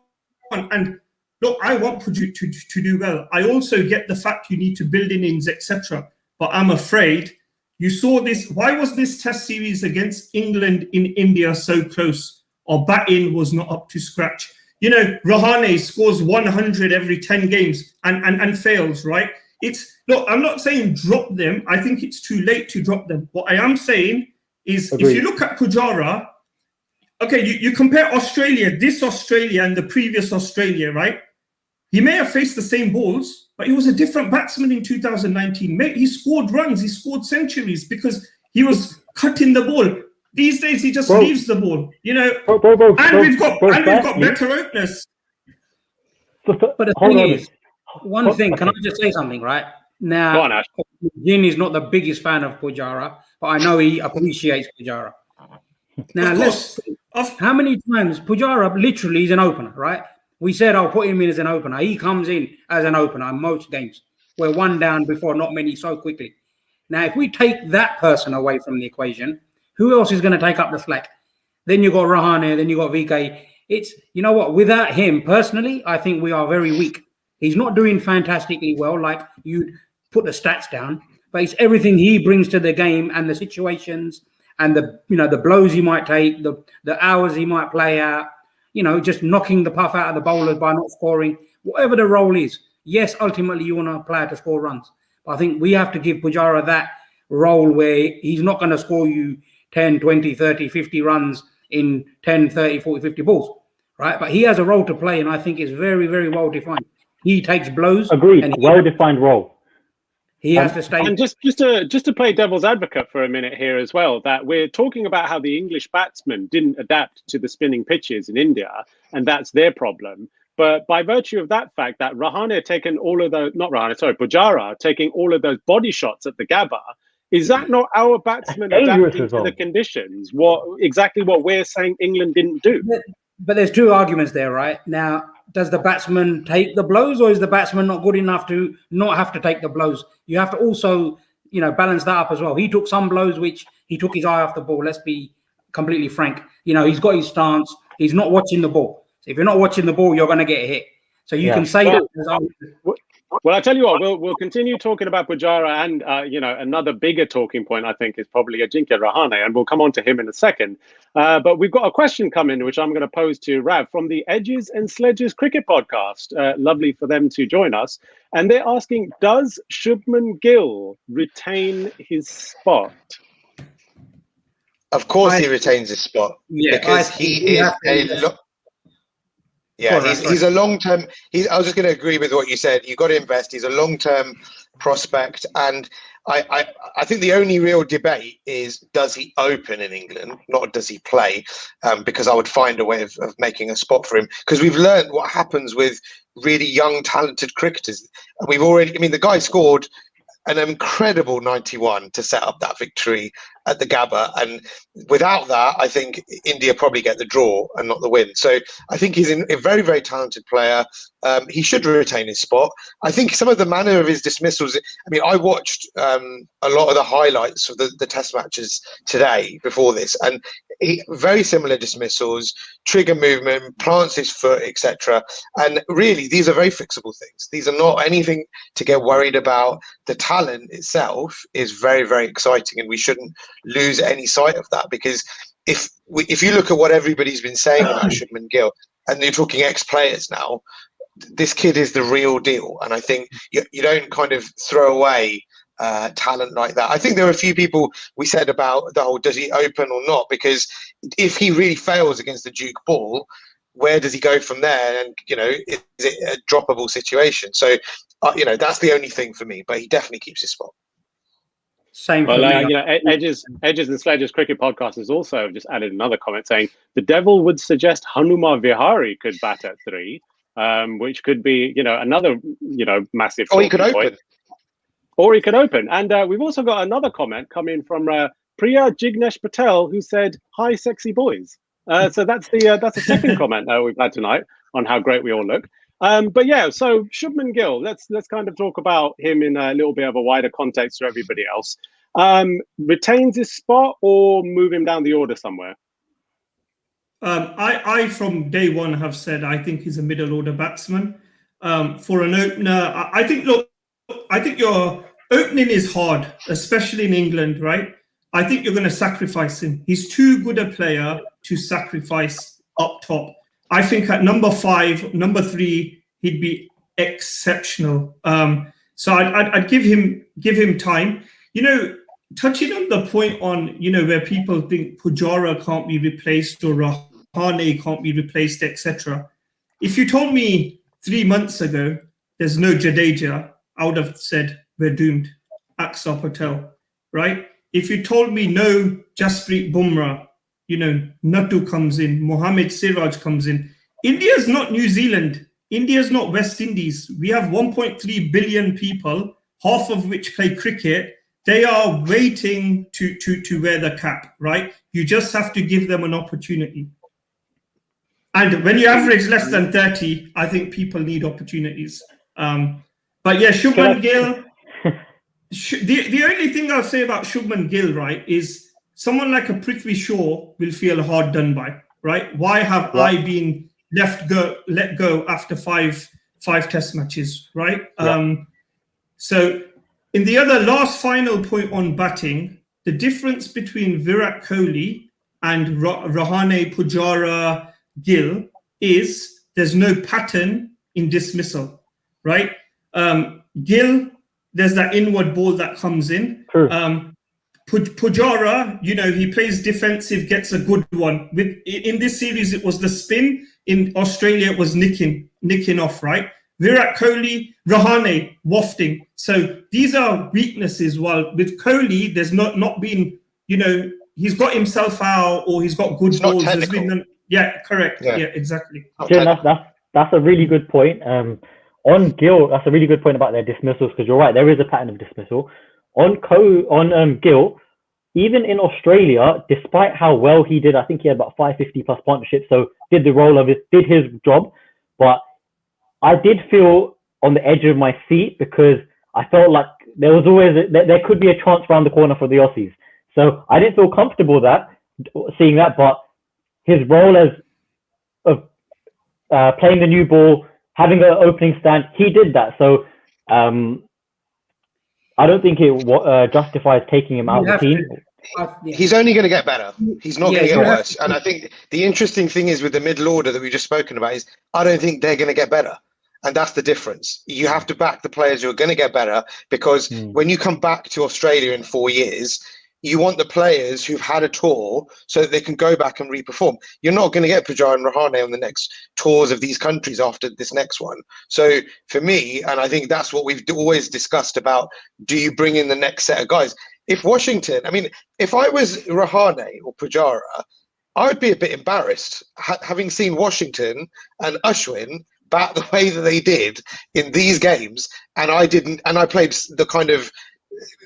Speaker 3: And look, I want Puju to do well. I also get the fact you need to build innings, etc. But I'm afraid you saw this. Why was this Test series against England in India so close? Our batting was not up to scratch. You know, Rahane scores 100 every 10 games and fails, right? Look, I'm not saying drop them. I think it's too late to drop them. What I am saying is, if you look at Pujara, okay, you compare Australia, this Australia and the previous Australia, right? He may have faced the same balls, but he was a different batsman in 2019. He scored runs, he scored centuries because he was cutting the ball. These days, he just leaves the ball, you know. And we've got better openers.
Speaker 5: But the thing is, one thing, can I just say something, right? Now, Jin is not the biggest fan of Pujara, but I know he appreciates Pujara. Now, how many times Pujara literally is an opener, right? We said I'll put him in as an opener. He comes in as an opener in most games. We're one down before not many so quickly. Now, if we take that person away from the equation, who else is going to take up the slack? Then you got Rahane, then you got VK. It's, you know what, without him, personally, I think we are very weak. He's not doing fantastically well, like you put the stats down, but it's everything he brings to the game and the situations and the blows he might take, the hours he might play out, you know, just knocking the puff out of the bowlers by not scoring, whatever the role is. Yes, ultimately you want a player to score runs, but I think we have to give Pujara that role where he's not going to score you 10, 20, 30, 50 runs in 10, 30, 40, 50 balls, right? But he has a role to play, and I think it's very, very well defined. He takes blows.
Speaker 2: Agreed. Well-defined role.
Speaker 5: He has to stay.
Speaker 1: And just to play devil's advocate for a minute here as well, that we're talking about how the English batsmen didn't adapt to the spinning pitches in India, and that's their problem. But by virtue of that fact, that Pujara taking all of those body shots at the Gabba, is that not our batsmen adapting to the conditions? What we're saying England didn't do?
Speaker 5: But there's two arguments there, right? Now, does the batsman take the blows, or is the batsman not good enough to not have to take the blows? You have to also, you know, balance that up as well. He took some blows which he took his eye off the ball. Let's be completely frank. You know, he's got his stance. He's not watching the ball. So if you're not watching the ball, you're going to get hit. So you can say that.
Speaker 1: Well, I tell you what, we'll continue talking about Pujara, and another bigger talking point I think is probably Ajinkya Rahane, and we'll come on to him in a second. But we've got a question coming, which I'm going to pose to Rav from the Edges and Sledges Cricket Podcast. Lovely for them to join us, and they're asking: does Shubman Gill retain his spot?
Speaker 4: Of course, he retains his spot because he is he's a long-term. I was just going to agree with what you said. You've got to invest. He's a long-term prospect, and I think the only real debate is, does he open in England, not does he play? Because I would find a way of making a spot for him, because we've learned what happens with really young, talented cricketers. We've already. I mean, the guy scored an incredible 91 to set up that victory at the Gabba, and without that, I think India probably get the draw and not the win. So I think he's a very, very talented player. He should retain his spot. I think some of the manner of his dismissals, I mean, I watched a lot of the highlights of the test matches today before this, and very similar dismissals, trigger movement, plants his foot, etc. And really, these are very fixable things. These are not anything to get worried about. The talent itself is very, very exciting, and we shouldn't lose any sight of that, because if you look at what everybody's been saying about Shubman Gill, and you're talking ex-players now, this kid is the real deal. And I think you don't kind of throw away talent like that. I think there are a few people we said about the whole, does he open or not? Because if he really fails against the Duke ball, where does he go from there? And, is it a droppable situation? So, that's the only thing for me, but he definitely keeps his spot.
Speaker 5: Same for me.
Speaker 1: Edges and Sledges Cricket Podcast has also just added another comment saying the devil would suggest Hanuma Vihari could bat at 3, which could be, another, massive.
Speaker 4: Or he could open.
Speaker 1: Or he could open. And we've also got another comment coming from Priya Jignesh Patel, who said, "Hi, sexy boys." So that's the second comment we've had tonight on how great we all look. But yeah, so Shubman Gill, let's kind of talk about him in a little bit of a wider context to everybody else. Retains his spot or move him down the order somewhere?
Speaker 3: I from day one have said I think he's a middle order batsman. for an opener. I think, look, I think your opening is hard, especially in England, right? I think you're going to sacrifice him. He's too good a player to sacrifice up top. I think at number 5, number 3, he'd be exceptional. So I'd give him time. You know, touching on the point on, you know, where people think Pujara can't be replaced or Rahane can't be replaced, etc. If you told me 3 months ago there's no Jadeja, I would have said we're doomed. Axar Patel, right? If you told me no Jasprit Bumrah, you know, Nattu comes in, Mohamed Siraj comes in. India's not New Zealand. India's not West Indies. We have 1.3 billion people, half of which play cricket. They are waiting to wear the cap, right? You just have to give them an opportunity. And when you average less than 30, I think people need opportunities. But yeah, Shubman Gill, the only thing I'll say about Shubman Gill, right, is someone like a Prithvi Shaw will feel hard done by, right? Why have I been let go after five test matches, right? So in the other last final point on batting, the difference between Virat Kohli and Rahane, Pujara, Gill is there's no pattern in dismissal, right? Gill, there's that inward ball that comes in. Pujara, you know, he plays defensive, gets a good one. In this series, it was the spin. In Australia, it was nicking off, right? Virat Kohli, Rahane, wafting. So these are weaknesses. While with Kohli, there's not been, you know, he's got himself out or he's got good balls. There's been correct. Yeah, exactly.
Speaker 2: Jim, that's a really good point. On Gill, that's a really good point about their dismissals, because you're right, there is a pattern of dismissal. On Gill, even in Australia, despite how well he did, I think he had about 550 plus partnerships, so did his job. But I did feel on the edge of my seat because I felt like there could be a chance around the corner for the Aussies. So I didn't feel comfortable seeing that, but his role of playing the new ball, having an opening stand, he did that. So I don't think it justifies taking him out of the team.
Speaker 4: He's only going to get better. He's not going to get worse. And I think the interesting thing is with the middle order that we've just spoken about is I don't think they're going to get better. And that's the difference. You have to back the players who are going to get better, because when you come back to Australia in 4 years, you want the players who've had a tour so that they can go back and re-perform. You're not going to get Pujara and Rahane on the next tours of these countries after this next one. So for me, and I think that's what we've always discussed about, do you bring in the next set of guys? If Washington, I mean, if I was Rahane or Pujara, I would be a bit embarrassed having seen Washington and Ashwin bat the way that they did in these games, and I didn't, and I played the kind of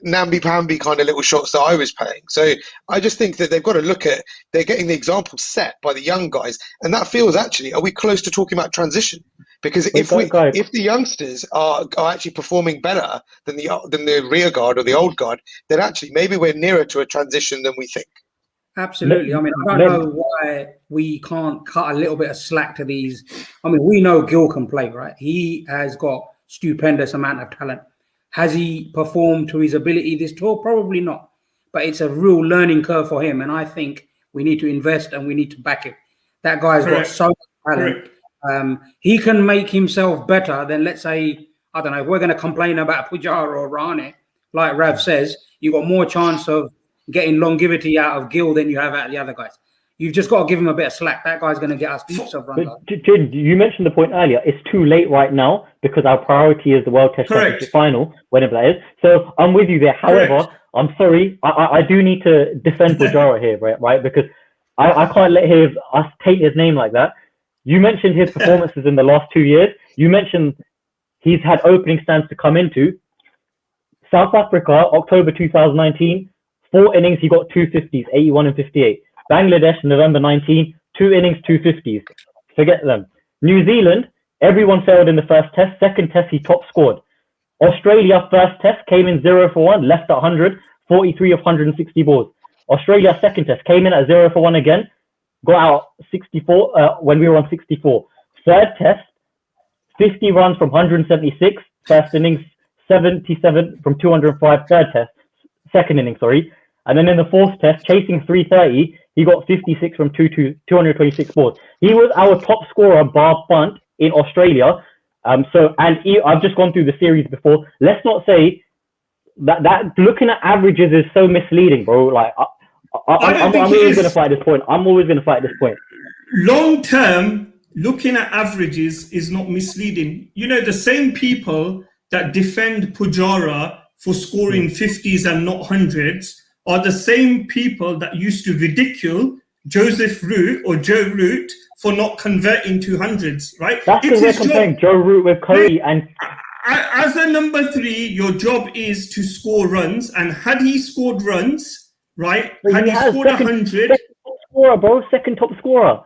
Speaker 4: namby-pamby kind of little shots that I was playing. So I just think that they've got to look at, they're getting the example set by the young guys, and that feels actually, are we close to talking about transition? Because if the youngsters are actually performing better than the rear guard or the old guard, then actually maybe we're nearer to a transition than we think.
Speaker 5: Absolutely. I mean, I don't know why we can't cut a little bit of slack to these. I mean, we know Gill can play, right? He has got stupendous amount of talent. Has he performed to his ability this tour? Probably not. But it's a real learning curve for him. And I think we need to invest and we need to back him. That guy's got so much talent. He can make himself better than, let's say, I don't know, if we're going to complain about Pujara or Rahane, like Rav says, you've got more chance of getting longevity out of Gill than you have out of the other guys. You've just got to give him a bit of slack. That guy's going to get us heaps of runs.
Speaker 2: Jin, you mentioned the point earlier. It's too late right now because our priority is the World Test Championship final, whenever that is. So I'm with you there. However, I'm sorry, I do need to defend Pujara here, right? Because I can't let us taint his name like that. You mentioned his performances in the last 2 years. You mentioned he's had opening stands to come into. South Africa, October 2019, 4 innings, he got 250s, 81 and 58. Bangladesh, November 19, 2 innings, 250s. Forget them. New Zealand, everyone failed in the first test. Second test, he top scored. Australia, first test, came in 0 for 1, left at 100, 43 of 160 balls. Australia, second test, came in at 0 for 1 again, got out 64 when we were on 64. Third test, 50 runs from 176 first innings, 77 from 205 second inning, sorry. And then in the fourth test, chasing 330, he got 56 from 226 balls. He was our top scorer bar bunt in Australia. I've just gone through the series before. Let's not say that looking at averages is so misleading, bro. Like I'm always going to fight this point. I'm always going to fight this point.
Speaker 3: Long term, looking at averages is not misleading. You know, the same people that defend Pujara for scoring 50s and not 100s are the same people that used to ridicule Joseph Root or Joe Root for not converting to 100s, right?
Speaker 2: That's what we're comparing Joe Root with Cody. And
Speaker 3: as a number 3, your job is to score runs. And had he scored runs, right? Had he scored 100,
Speaker 2: second top scorer, bro, second top scorer.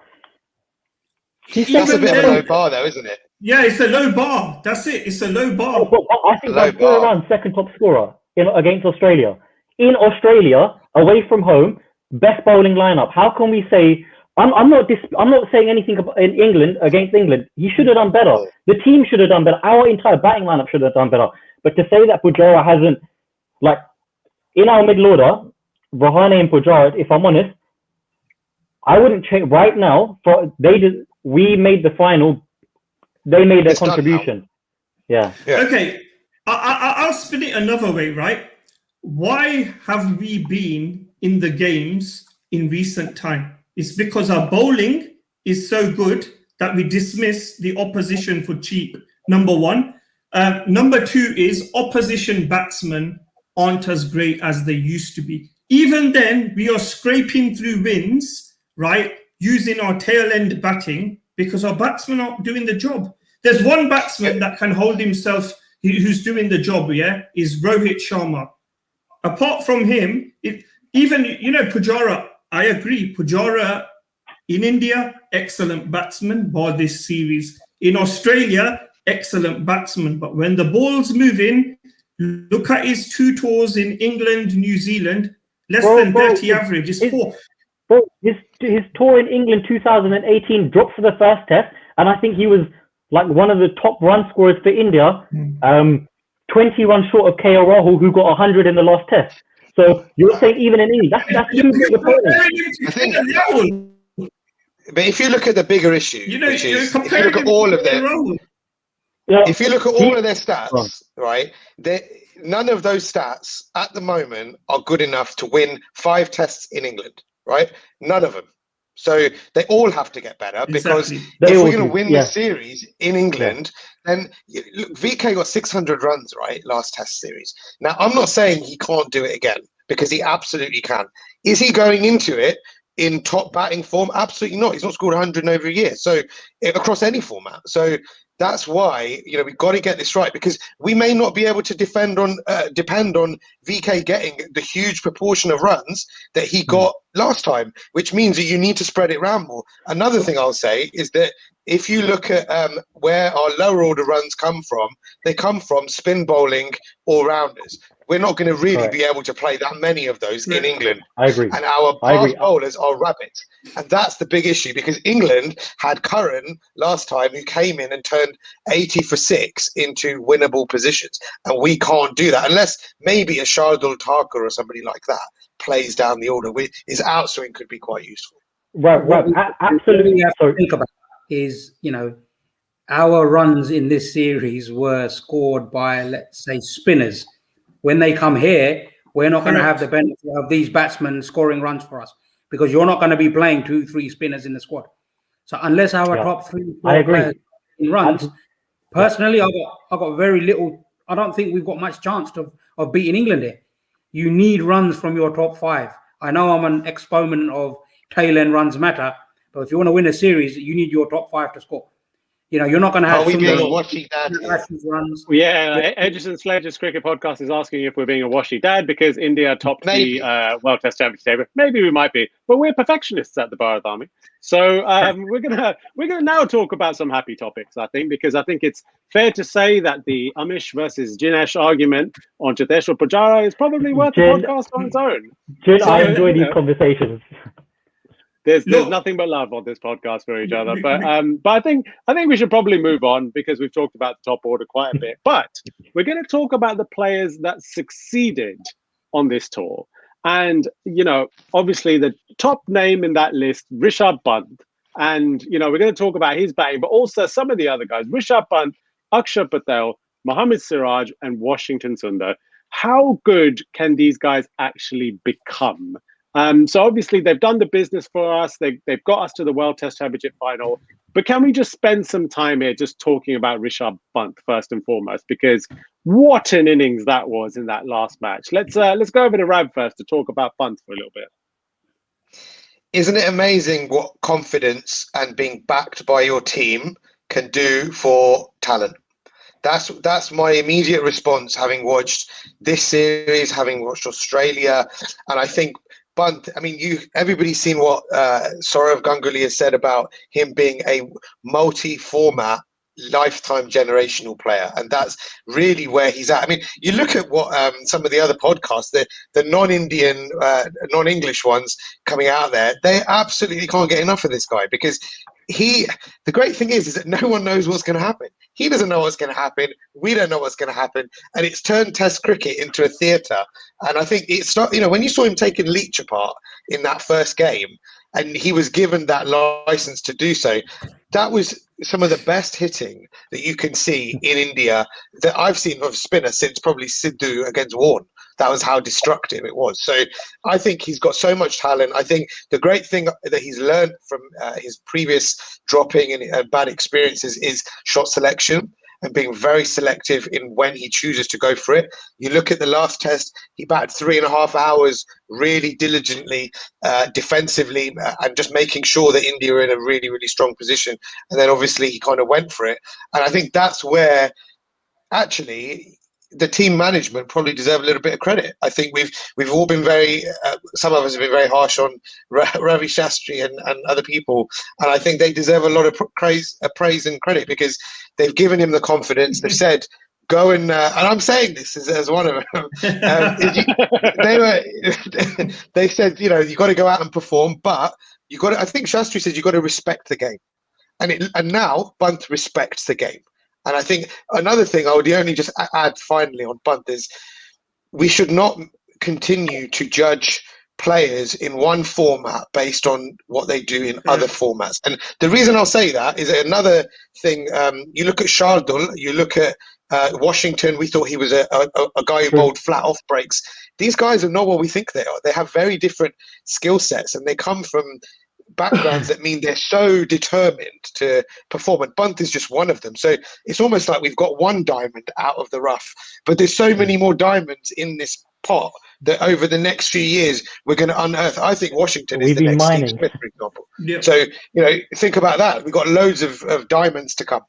Speaker 4: That's a bit of a low bar, though, isn't it?
Speaker 3: Yeah, it's a low bar. That's it. It's a low bar.
Speaker 2: I think by 4 runs, second top scorer against Australia. In Australia, away from home, best bowling lineup. How can we say? I'm not saying anything about in England against England. He should have done better. The team should have done better. Our entire batting lineup should have done better. But to say that Pujara hasn't, like, in our middle order, Rahane and Pujara, if I'm honest, I wouldn't change right now. We made the final. They made their contribution. Yeah.
Speaker 3: Okay. I'll spin it another way, right? Why have we been in the games in recent time? It's because our bowling is so good that we dismiss the opposition for cheap, number 1. Number 2 is opposition batsmen aren't as great as they used to be. Even then, we are scraping through wins, right, using our tail end batting because our batsmen aren't doing the job. There's one batsman that can hold himself, who's doing the job, is Rohit Sharma. Apart from him, Pujara, I agree. Pujara in India, excellent batsman, bar this series. In Australia, excellent batsman. But when the ball's moving, look at his 2 tours in England, New Zealand, less than 30 average. It's 4.
Speaker 2: Bro, his tour in England 2018 dropped for the first test, and I think he was like one of the top run scorers for India. 20 runs short of KL Rahul, who got 100 in the last test. So you're saying even in England, that's too big a problem.
Speaker 4: But if you look at the bigger issue, if you look at all of them, if you look at all of their stats, right, none of those stats at the moment are good enough to win 5 tests in England, right? None of them. So they all have to get better because if we're going to win the series in England, then look, VK got 600 runs, right, last test series. Now, I'm not saying he can't do it again because he absolutely can. Is he going into it in top batting form? Absolutely not. He's not scored 100 in over a year. So across any format. So that's why, we've got to get this right because we may not be able to depend on VK getting the huge proportion of runs that he got last time, which means that you need to spread it around more. Another thing I'll say is that if you look at where our lower order runs come from, they come from spin bowling all-rounders. We're not going to really be able to play that many of those in England.
Speaker 2: I agree.
Speaker 4: And our fast bowlers are rabbits. And that's the big issue because England had Curran last time who came in and turned 80 for 6 into winnable positions. And we can't do that unless maybe a Shardul Thakur or somebody like that plays down the order. His outswing could be quite useful.
Speaker 2: Right. Absolutely.
Speaker 5: What we have to think about is, our runs in this series were scored by, let's say, spinners. When they come here, we're not going to have the benefit of these batsmen scoring runs for us because you're not going to be playing 2-3 spinners in the squad. So unless our top 3-4 players in runs, personally, I got very little. I don't think we've got much chance of beating England here. You need runs from your top 5. I know I'm an exponent of tail end runs matter, but if you want to win a series, you need your top 5 to score. You're not going to have.
Speaker 4: Are we being a washy dad?
Speaker 5: Runs.
Speaker 1: Yeah, Edgerton Sledge's cricket podcast is asking if we're being a washy dad because India topped the World Test Championship. Maybe we might be, but we're perfectionists at the Bharat Army. So we're gonna now talk about some happy topics, I think, because I think it's fair to say that the Amish versus Jinesh argument on Cheteshwar Pujara is probably worth a podcast on its own.
Speaker 2: I enjoy these conversations.
Speaker 1: There's nothing but love on this podcast for each other. But I think we should probably move on because we've talked about the top order quite a bit. But we're going to talk about the players that succeeded on this tour. And, obviously the top name in that list, Rishabh Pant. And, we're going to talk about his batting, but also some of the other guys, Rishabh Pant, Akshar Patel, Mohammad Siraj, and Washington Sundar. How good can these guys actually become? So obviously they've done the business for us. They've got us to the World Test Championship final. But can we just spend some time here just talking about Rishabh Pant first and foremost? Because what an innings that was in that last match. Let's go over to Rav first to talk about Pant for a little bit.
Speaker 4: Isn't it amazing what confidence and being backed by your team can do for talent? That's my immediate response, having watched this series, having watched Australia, and I think Pant. I mean, everybody's seen what Saurav Ganguly has said about him being a multi-format, lifetime generational player, and that's really where he's at. I mean, you look at what some of the other podcasts, the non-Indian, non-English ones coming out there, they absolutely can't get enough of this guy because the great thing is that no one knows what's going to happen. He doesn't know what's going to happen. We don't know what's going to happen. And it's turned Test cricket into a theatre. And I think it's not, when you saw him taking Leach apart in that first game, and he was given that license to do so, that was some of the best hitting that you can see in India that I've seen of spinner since probably Sidhu against Warne. That was how destructive it was. So I think he's got so much talent. I think the great thing that he's learned from his previous dropping and bad experiences is shot selection and being very selective in when he chooses to go for it. You look at the last test, he batted 3.5 hours really diligently, defensively, and just making sure that India are in a really, really strong position. And then obviously he kind of went for it. And I think that's where actually the team management probably deserve a little bit of credit. I think we've all been very, some of us have been very harsh on Ravi Shastri and other people, and I think they deserve a lot of praise and credit because they've given him the confidence. They've said, go and I'm saying this as one of them. They said, you got to go out and perform, but you got to. I think Shastri said you got to respect the game, and now Pant respects the game. And I think another thing I would only just add finally on Pant is we should not continue to judge players in one format based on what they do in other formats. And the reason I'll say that is another thing. You look at Shardul, you look at Washington, we thought he was a guy who bowled flat off breaks. These guys are not what we think they are. They have very different skill sets and they come from backgrounds that mean they're so determined to perform, and Pant is just one of them. So it's almost like we've got one diamond out of the rough, but there's so many more diamonds in this pot that over the next few years we're going to unearth. I think Washington is the next Steve Smith, for example. Yep. So think about that. We've got loads of diamonds to come.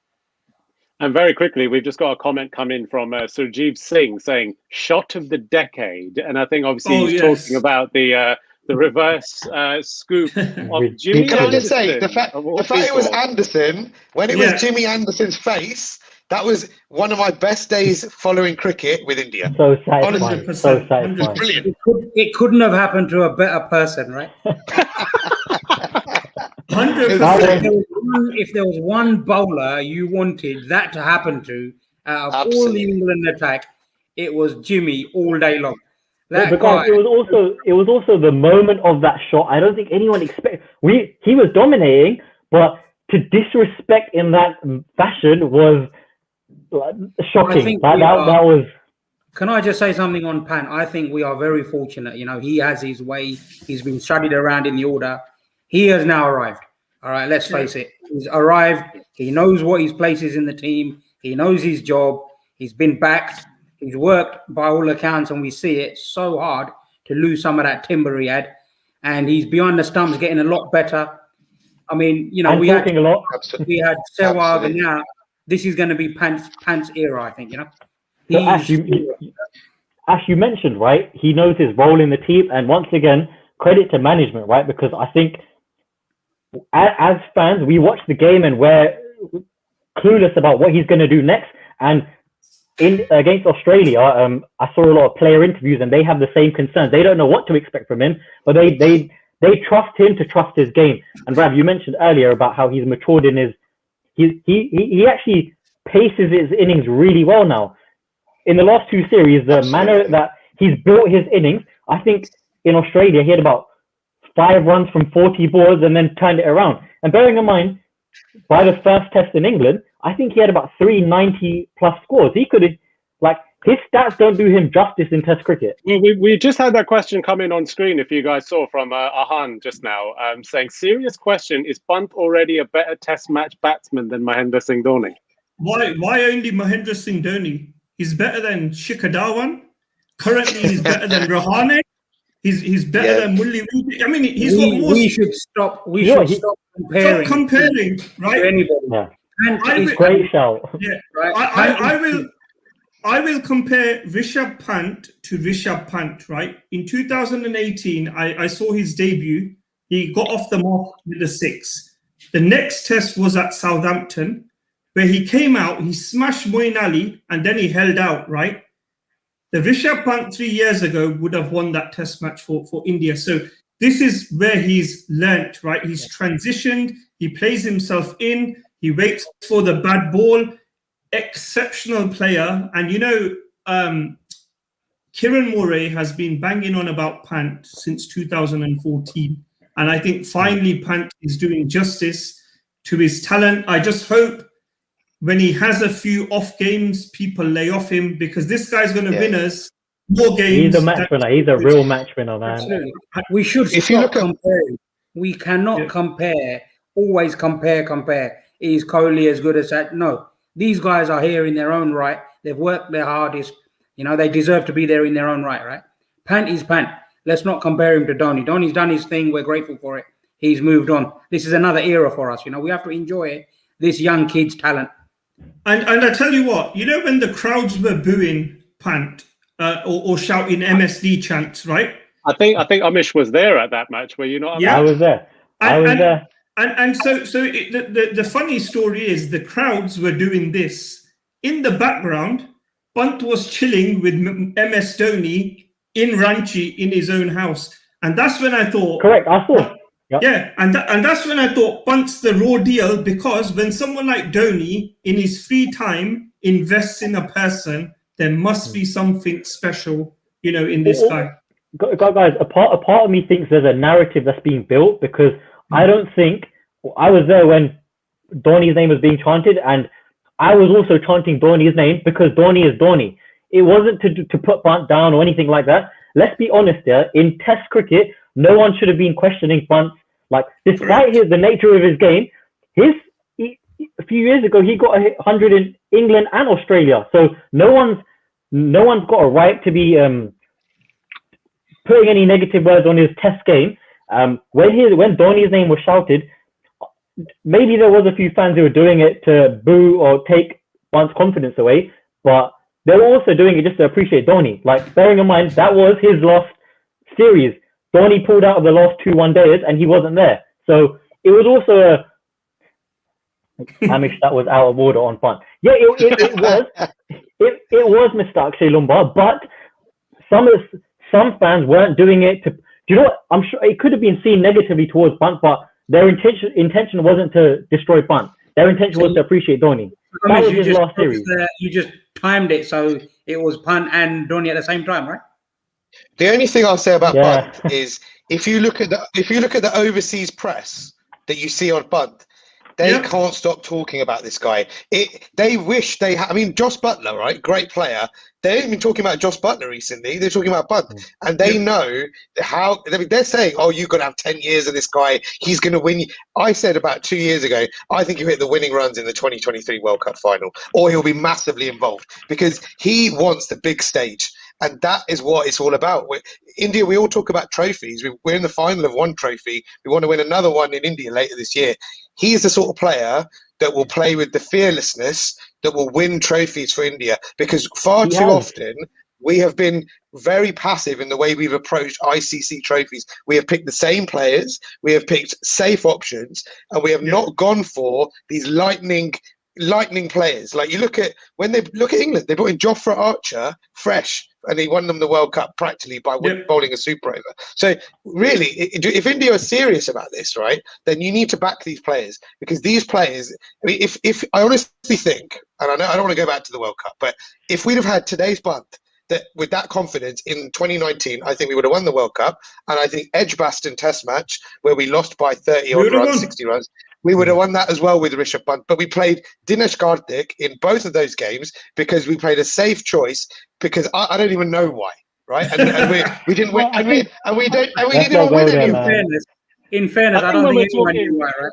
Speaker 1: And very quickly, we've just got a comment come in from Surjeev Singh saying "shot of the decade," and I think obviously he's talking about the reverse scoop of Jimmy.
Speaker 4: Can I just say the fact it was Anderson, when it was Jimmy Anderson's face, that was one of my best days following cricket with India.
Speaker 2: So satisfying. Honestly, so satisfying.
Speaker 4: Brilliant.
Speaker 5: It couldn't have happened to a better person, right?
Speaker 3: 100%.
Speaker 5: If there was one bowler you wanted that to happen to out of all the England attack, it was Jimmy all day long.
Speaker 2: Because it was also the moment of that shot. I don't think anyone expected. He was dominating, but to disrespect in that fashion was shocking. That was.
Speaker 5: Can I just say something on Pant? I think we are very fortunate. He has his way. He's been studied around in the order. He has now arrived. All right, let's face it. He's arrived. He knows what his place is in the team. He knows his job. He's been backed. He's worked by all accounts, and we see it so hard to lose some of that timber he had. And he's beyond the stumps, getting a lot better. I mean, we had Sehwag, and now this is going to be Pant's era, I think.
Speaker 2: So Ash, you mentioned, right? He knows his role in the team, and once again, credit to management, right? Because I think as fans, we watch the game and we're clueless about what he's going to do next. And against Australia, I saw a lot of player interviews and they have the same concerns. They don't know what to expect from him, but they They trust him to trust his game. And Rav, you mentioned earlier about how he's matured in his. He actually paces his innings really well now. In the last two series, the manner that he's built his innings, I think in Australia he had about 5 runs from 40 balls and then turned it around. And bearing in mind, by the first test in England, I think he had about 390 plus scores. He could have, like, his stats don't do him justice in Test cricket.
Speaker 1: Well, we just had that question come in on screen, if you guys saw, from Ahan just now, saying, serious question, is Pant already a better Test match batsman than Mahendra Singh Dhoni?
Speaker 3: Why only Mahendra Singh Dhoni? He's better than Shikhar Dhawan. Currently, he's better than Rahane. He's better than Mulli. I mean, he's got more.
Speaker 5: We should stop. We should stop comparing.
Speaker 3: Stop comparing, right?
Speaker 5: To anybody.
Speaker 2: Yeah.
Speaker 5: And
Speaker 2: Great shout.
Speaker 3: Yeah,
Speaker 5: right.
Speaker 3: I will compare Rishabh Pant to Rishabh Pant, right? In 2018, I saw his debut. He got off the mark with a 6. The next test was at Southampton, where he came out, he smashed Moeen Ali, and then he held out, right? The Rishabh Pant 3 years ago would have won that test match for India. So this is where he's learnt, right? He's transitioned, he plays himself in, he waits for the bad ball. Exceptional player. And you know, Kiran Moray has been banging on about Pant since 2014. And I think finally Pant is doing justice to his talent. I just hope when he has a few off games, people lay off him, because this guy's going to win us more games.
Speaker 2: He's a match winner. He's a real match winner, man.
Speaker 5: Absolutely. We should stop comparing. We cannot compare, always compare. Is Kohli as good as that? No. These guys are here in their own right. They've worked their hardest. You know, they deserve to be there in their own right? Pant is Pant. Let's not compare him to Dhoni. Dhoni's done his thing. We're grateful for it. He's moved on. This is another era for us. You know, we have to enjoy this young kid's talent.
Speaker 3: And I tell you what, you know, when the crowds were booing Pant or shouting MSD chants, right?
Speaker 1: I think Amish was there at that match. Were you not?
Speaker 2: Yeah, I was there.
Speaker 3: And so the funny story is the crowds were doing this. In the background, Pant was chilling with MS Dhoni in Ranchi in his own house. And that's when I thought...
Speaker 2: Correct, I saw.
Speaker 3: Yep. Yeah, and that's when I thought Pant's the raw deal, because when someone like Dhoni in his free time invests in a person, there must be something special, you know, in this guy.
Speaker 2: Guys, a part of me thinks there's a narrative that's being built, because I don't think, I was there when Dhoni's name was being chanted, and I was also chanting Dhoni's name because Dhoni is Dhoni. It wasn't to put Pant down or anything like that. Let's be honest here, in Test cricket, no one should have been questioning Pant. Like, despite the nature of his game, a few years ago, he got 100 in England and Australia. So no one's got a right to be putting any negative words on his Test game. When Dhoni's name was shouted, maybe there was a few fans who were doing it to boo or take Pant's confidence away, but they were also doing it just to appreciate Dhoni. Like, bearing in mind, that was his last series. Dhoni pulled out of the last 2 one-dayers and he wasn't there. So it was also Amish, that was out of order on Pant. Yeah, it was Mr. Akshay Lumbar, but some fans weren't doing it to... Do you know what? I'm sure it could have been seen negatively towards Pant, but their intention wasn't to destroy Pant. Their intention was to appreciate Dhoni. That was his last series.
Speaker 5: You just timed it so it was Pant and Dhoni at the same time, right?
Speaker 4: The only thing I'll say about Pant is if you look at the overseas press that you see on Pant, they can't stop talking about this guy. They wish they had. I mean, Josh Butler, right? Great player. They haven't been talking about Josh Butler recently. They're talking about Pant, and they know how. I mean, they're saying, "Oh, you've got to have 10 years of this guy. He's going to win." I said about 2 years ago, I think he'll hit the winning runs in the 2023 World Cup final, or he'll be massively involved because he wants the big stage. And that is what it's all about. India, we all talk about trophies. We're in the final of one trophy. We want to win another one in India later this year. He is the sort of player that will play with the fearlessness that will win trophies for India, because far too often we have been very passive in the way we've approached ICC trophies. We have picked the same players, we have picked safe options, and we have not gone for these lightning players. Like, you look at England, they brought in Jofra Archer fresh and he won them the World Cup practically by bowling a super over. So really, if India are serious about this, right, then you need to back these players, because these players, I mean, if I honestly think, and I know I don't want to go back to the World Cup, but if we'd have had today's bunt, that with that confidence in 2019, I think we would have won the World Cup. And I think Edgbaston Test match, where we lost by 30 odd runs, 60 runs, we would have won that as well with Rishabh Pant. But we played Dinesh Karthik in both of those games because we played a safe choice, because I don't even know why, right? And we didn't win, and we didn't even win any.
Speaker 5: In fairness, I don't think anyone knew why, right?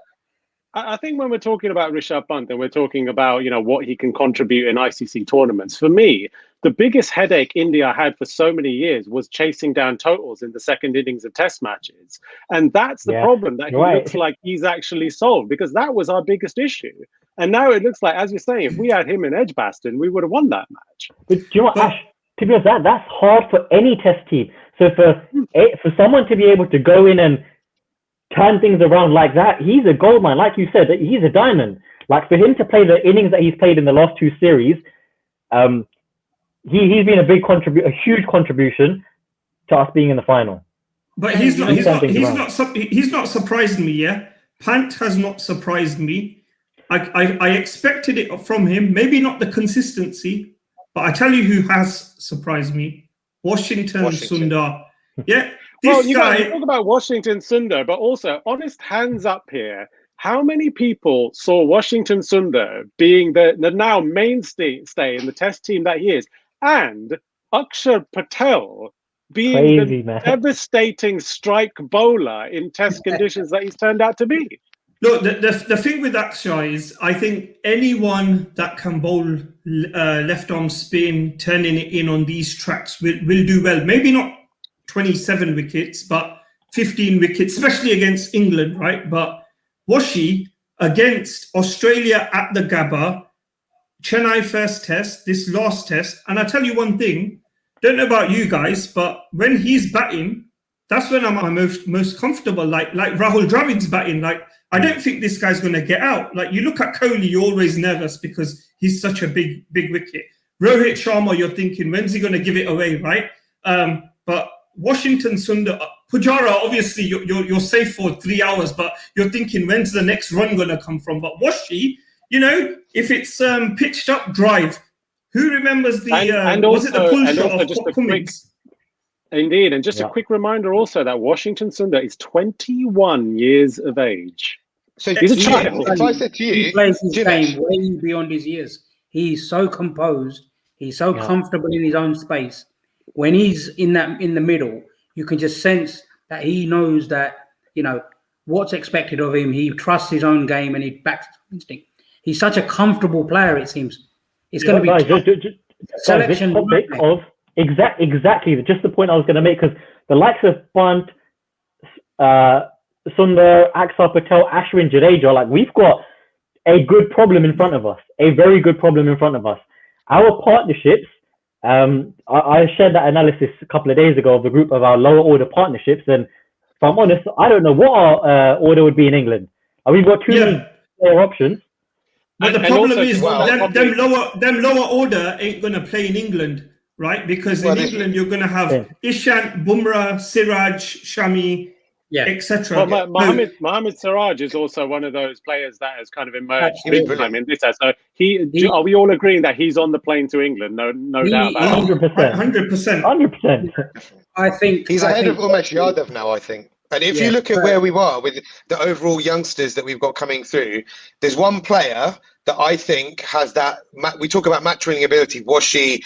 Speaker 1: I think when we're talking about Rishabh Pant and we're talking about, what he can contribute in ICC tournaments, for me, the biggest headache India had for so many years was chasing down totals in the second innings of test matches. And that's the problem that he looks like he's actually solved, because that was our biggest issue. And now it looks like, as you're saying, if we had him in Edgbaston, we would have won that match.
Speaker 2: But do you know what, Ash, to be honest, that's hard for any test team. So for someone to be able to go in and turn things around like that, he's a goldmine. Like you said, he's a diamond. Like, for him to play the innings that he's played in the last two series, he's been a huge contribution to us being in the final.
Speaker 3: But he's not surprising me. Yeah, Pant has not surprised me. I expected it from him. Maybe not the consistency, but I tell you who has surprised me: Washington. Sundar. Yeah.
Speaker 1: You talk about Washington Sundar, but also, honest hands up here. How many people saw Washington Sundar being the now mainstay in the test team that he is, and Akshar Patel being the devastating strike bowler in test conditions that he's turned out to be?
Speaker 3: Look, the thing with Akshar is, I think anyone that can bowl left arm spin, turning it in on these tracks will do well. Maybe not 27 wickets, but 15 wickets, especially against England, right? But Washi against Australia at the Gabba, Chennai first test, this last test, and I tell you one thing, don't know about you guys, but when he's batting, that's when I'm most comfortable. Like Rahul Dravid's batting, like, I don't think this guy's going to get out. Like, you look at Kohli, you're always nervous because he's such a big wicket. Rohit Sharma, you're thinking, when's he going to give it away, right? But Washington Sundar, Pujara, obviously you're safe for 3 hours, but you're thinking, when's the next run going to come from? But Washi, if it's pitched up drive, who remembers the was it the pull shot of Cummins?
Speaker 1: Indeed, and just a quick reminder also that Washington Sundar is 21 years of age.
Speaker 4: So he's a child. If I said to you,
Speaker 5: he plays his game way beyond his years. He's so composed. He's so comfortable in his own space. When he's in the middle, you can just sense that he knows that, what's expected of him. He trusts his own game and he backs instinct. He's such a comfortable player, it seems. It's going to be
Speaker 2: selection of exactly just the point I was going to make, because the likes of Pant, Sundar, Akshar Patel, Ashwin, Jadeja, like, we've got a good problem in front of us, a very good problem in front of us. Our partnerships, I shared that analysis a couple of days ago of the group of our lower order partnerships, and if I'm honest, I don't know what our order would be in England. We've got too many player options.
Speaker 3: But the problem is, them lower order ain't going to play in England, right? Because in England, you're going to have Ishant, Bumrah, Siraj, Shami, etc.
Speaker 1: Well, Mohammad Siraj is also one of those players that has kind of emerged big time in this. So are we all agreeing that he's on the plane to England? No doubt about it.
Speaker 2: 100%.
Speaker 5: I think
Speaker 4: he's ahead of Umesh Yadav now, I think. And if you look at where we are with the overall youngsters that we've got coming through, there's one player that I think has that. We talk about match winning ability, Washi,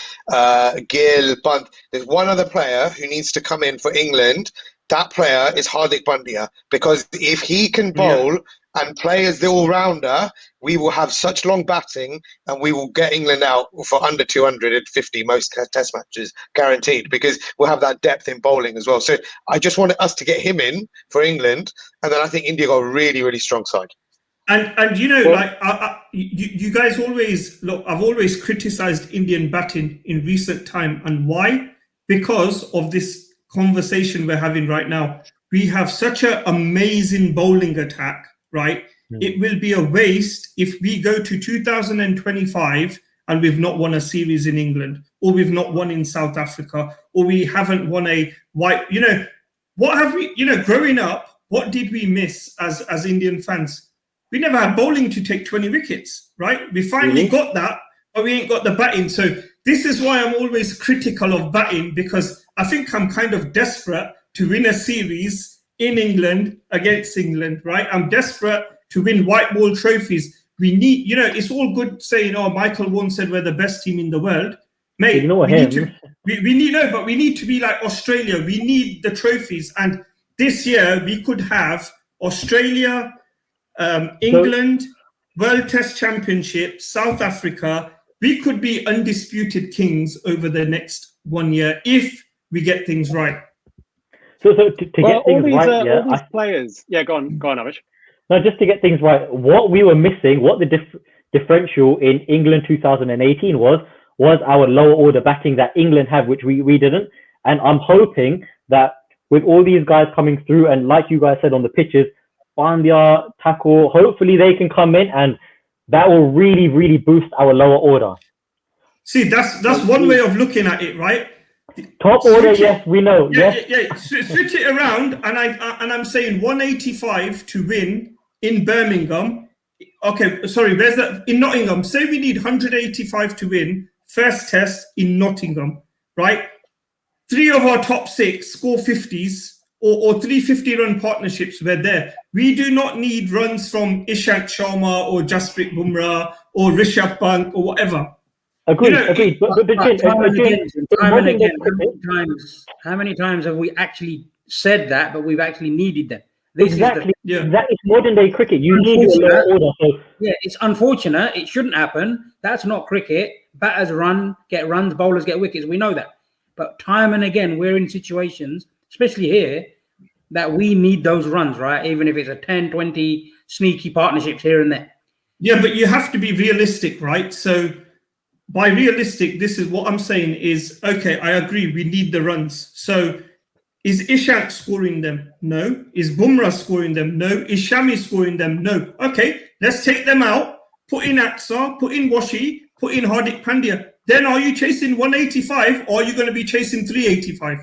Speaker 4: Gill, Pant. There's one other player who needs to come in for England. That player is Hardik Pandya, because if he can bowl and play as the all-rounder, we will have such long batting and we will get England out for under 250 most test matches, guaranteed, because we'll have that depth in bowling as well. So I just wanted us to get him in for England, and then I think India got a really, really strong side.
Speaker 3: And you guys always look. I've always criticised Indian batting in recent time, and why? Because of this conversation we're having right now. We have such an amazing bowling attack, right? It will be a waste if we go to 2025 and we've not won a series in England, or we've not won in South Africa, or we haven't won a white, what have we, growing up, what did we miss as Indian fans? We never had bowling to take 20 wickets, right? We finally got that, but we ain't got the batting. So this is why I'm always critical of batting, because I think I'm kind of desperate to win a series in England against England, right? I'm desperate to win white ball trophies. We need, it's all good saying, oh, Michael Vaughan said we're the best team in the world. Mate, we need to be like Australia. We need the trophies. And this year we could have Australia, England, World Test Championship, South Africa. We could be undisputed kings over the next 1 year if we get things right.
Speaker 2: So to get things right,
Speaker 1: all these players. Yeah, go on, Avish.
Speaker 2: No, just to get things right, what we were missing, what the differential in England 2018 was our lower order batting that England had, which we didn't. And I'm hoping that with all these guys coming through, and like you guys said on the pitches, Pandya, Thakur, hopefully they can come in, and that will really, really boost our lower order.
Speaker 3: See, that's one way of looking at it, right?
Speaker 2: Top order, yes, we know.
Speaker 3: Yeah. Switch it around, and I'm saying 185 to win in Birmingham. Okay, sorry, where's that? In Nottingham. Say we need 185 to win first test in Nottingham, right? 3 of our top 6 score 50s or 350-run partnerships were there. We do not need runs from Ishant Sharma or Jasprit Bumrah or Rishabh Pant or whatever.
Speaker 2: Agreed. But
Speaker 5: how many times have we actually said that, but we've actually needed them?
Speaker 2: That is modern day cricket. You need a lower order. So.
Speaker 5: Yeah, it's unfortunate. It shouldn't happen. That's not cricket. Batters get runs, bowlers get wickets. We know that. But time and again, we're in situations, especially here, that we need those runs, right? Even if it's a 10, 20 sneaky partnerships here and there.
Speaker 3: Yeah, but you have to be realistic, right? So by realistic, this is what I'm saying is, okay, I agree, we need the runs. So is Ishant scoring them? No. Is Bumrah scoring them? No. Is Shami scoring them? No. Okay, let's take them out, put in Axar, put in Washi, put in Hardik Pandya. Then are you chasing 185 or are you going to be chasing 385?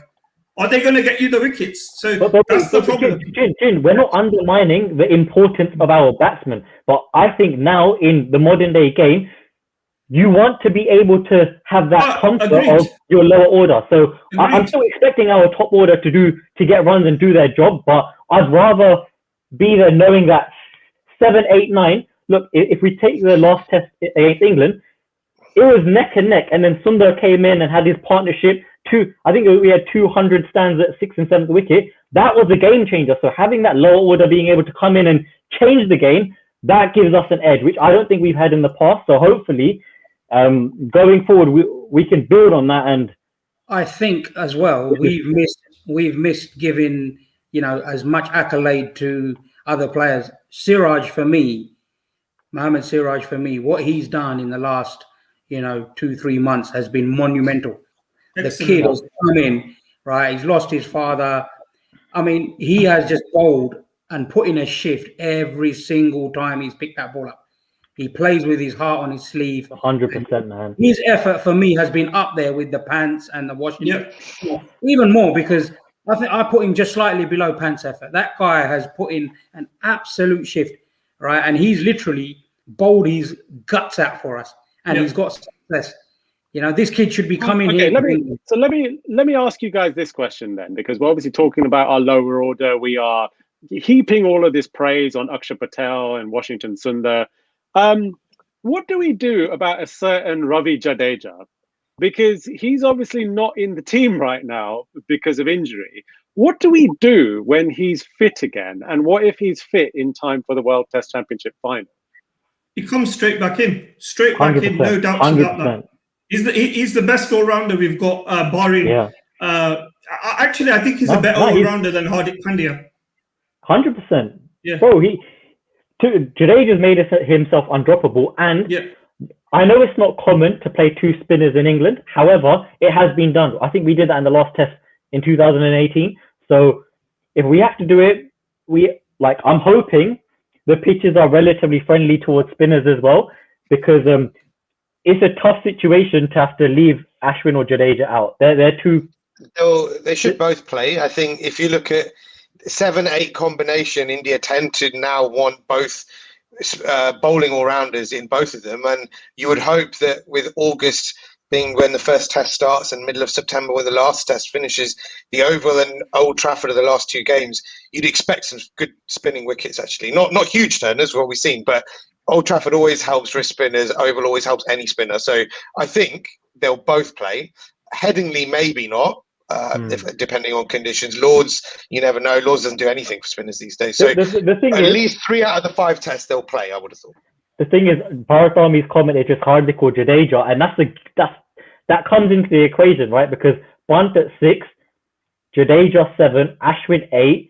Speaker 3: Are they going to get you the wickets? So that's the problem.
Speaker 2: Jin, we're not undermining the importance of our batsmen, but I think now in the modern day game, you want to be able to have that comfort of your lower order. So I'm still expecting our top order to get runs and do their job, but I'd rather be there knowing that 7, 8, 9. Look, if we take the last test against England, it was neck and neck, and then Sundar came in and had his partnership. I think we had 200 stands at 6th and 7th wicket. That was a game changer. So having that lower order being able to come in and change the game, that gives us an edge, which I don't think we've had in the past. So hopefully, going forward, we can build on that. And
Speaker 5: I think as well, we've missed giving as much accolade to other players. Mohammad Siraj for me, what he's done in the last 2-3 months has been monumental. Excellent. The kid has come in, right? He's lost his father. I mean, he has just bowled and put in a shift every single time he's picked that ball up. He plays with his heart on his sleeve.
Speaker 2: 100%, man.
Speaker 5: His effort for me has been up there with the Pants and the Washington. Yeah. Even more, because I think I put him just slightly below Pants' effort. That guy has put in an absolute shift, right? And he's literally bowled his guts out for us, and he's got success. This kid should be coming here.
Speaker 1: Let me ask you guys this question then, because we're obviously talking about our lower order. We are heaping all of this praise on Akshar Patel and Washington Sundar. What do we do about a certain Ravi Jadeja? Because he's obviously not in the team right now because of injury. What do we do when he's fit again? And what if he's fit in time for the World Test Championship final?
Speaker 3: He comes straight back in, no doubts about that. He's the best all-rounder we've got, barring. Yeah. Actually, I think he's a better all-rounder than Hardik Pandya.
Speaker 2: 100%. Yeah. Bro, Jadeja's made himself undroppable, and I know it's not common to play 2 spinners in England. However, it has been done. I think we did that in the last test in 2018. So if we have to do it, I'm hoping the pitches are relatively friendly towards spinners as well, because it's a tough situation to have to leave Ashwin or Jadeja out. They're two.
Speaker 4: They should both play. I think if you look at 7-8 combination, India tend to now want both bowling all-rounders in both of them, and you would hope that with August being when the first test starts and middle of September when the last test finishes, the Oval and Old Trafford are the last two games, you'd expect some good spinning wickets actually. Not huge turners, what we've seen, but Old Trafford always helps wrist spinners, Oval always helps any spinner. So I think they'll both play. Headingley maybe not, depending on conditions. Lords, you never know. Lords doesn't do anything for spinners these days. So
Speaker 2: the thing
Speaker 4: at
Speaker 2: is,
Speaker 4: least 3 out of the 5 tests they'll play, I would have thought.
Speaker 2: The thing is, Bharat Army's comment is just Hardik or Jadeja, and that comes into the equation, right? Because Pant at 6, Jadeja 7, Ashwin 8,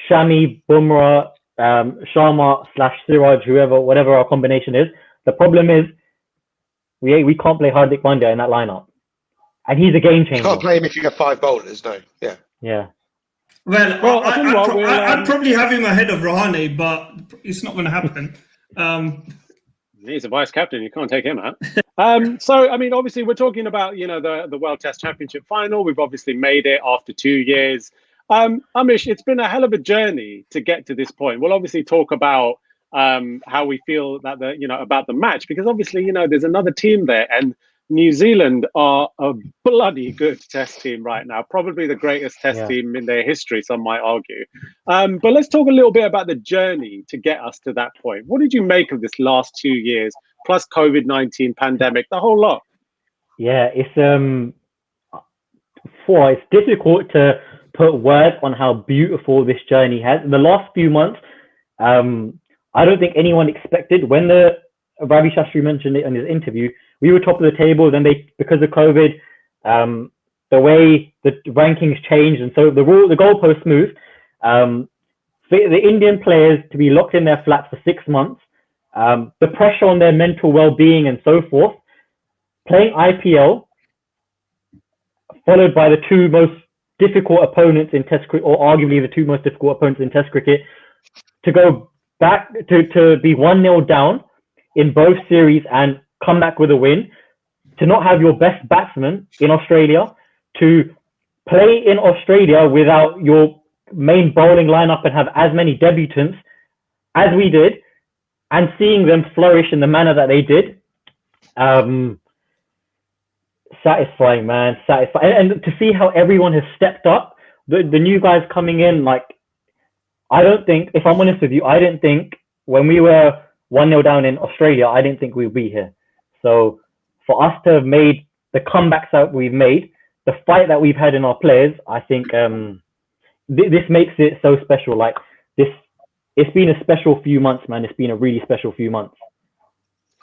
Speaker 2: Shami, Bumrah, Sharma / Siraj, whatever our combination is. The problem is we can't play Hardik Pandya in that lineup, and he's a game changer.
Speaker 4: You can't play him if you have 5 bowlers, no. Yeah.
Speaker 3: Well, I'd probably have him ahead of Rahane, but it's not going to happen.
Speaker 1: He's a vice captain. You can't take him out. So, I mean, obviously, we're talking about, the World Test Championship final. We've obviously made it after 2 years. Amish, it's been a hell of a journey to get to this point. We'll obviously talk about how we feel that about the match, because obviously, there's another team there, and New Zealand are a bloody good test team right now, probably the greatest test team in their history, some might argue. But let's talk a little bit about the journey to get us to that point. What did you make of this last 2 years, plus COVID-19 pandemic, the whole lot?
Speaker 2: Yeah, it's difficult to put words on how beautiful this journey has. In the last few months, I don't think anyone expected, when Ravi Shastri mentioned it in his interview, we were top of the table. Then because of COVID, the way the rankings changed, and so the goalposts moved. The Indian players to be locked in their flats for 6 months, the pressure on their mental well-being and so forth, playing IPL, followed by the 2 most difficult opponents in Test cricket, or arguably the 2 most difficult opponents in Test cricket, to go back to be 1-0 down in both series and come back with a win, to not have your best batsman in Australia, to play in Australia without your main bowling lineup and have as many debutants as we did, and seeing them flourish in the manner that they did. Satisfying, man, satisfying. And to see how everyone has stepped up, the new guys coming in, like, I don't think, if I'm honest with you, I didn't think when we were 1-0 down in Australia, I didn't think we'd be here. So for us to have made the comebacks that we've made, the fight that we've had in our players, I think this makes it so special. Like this, it's been a special few months, man. It's been a really special few months.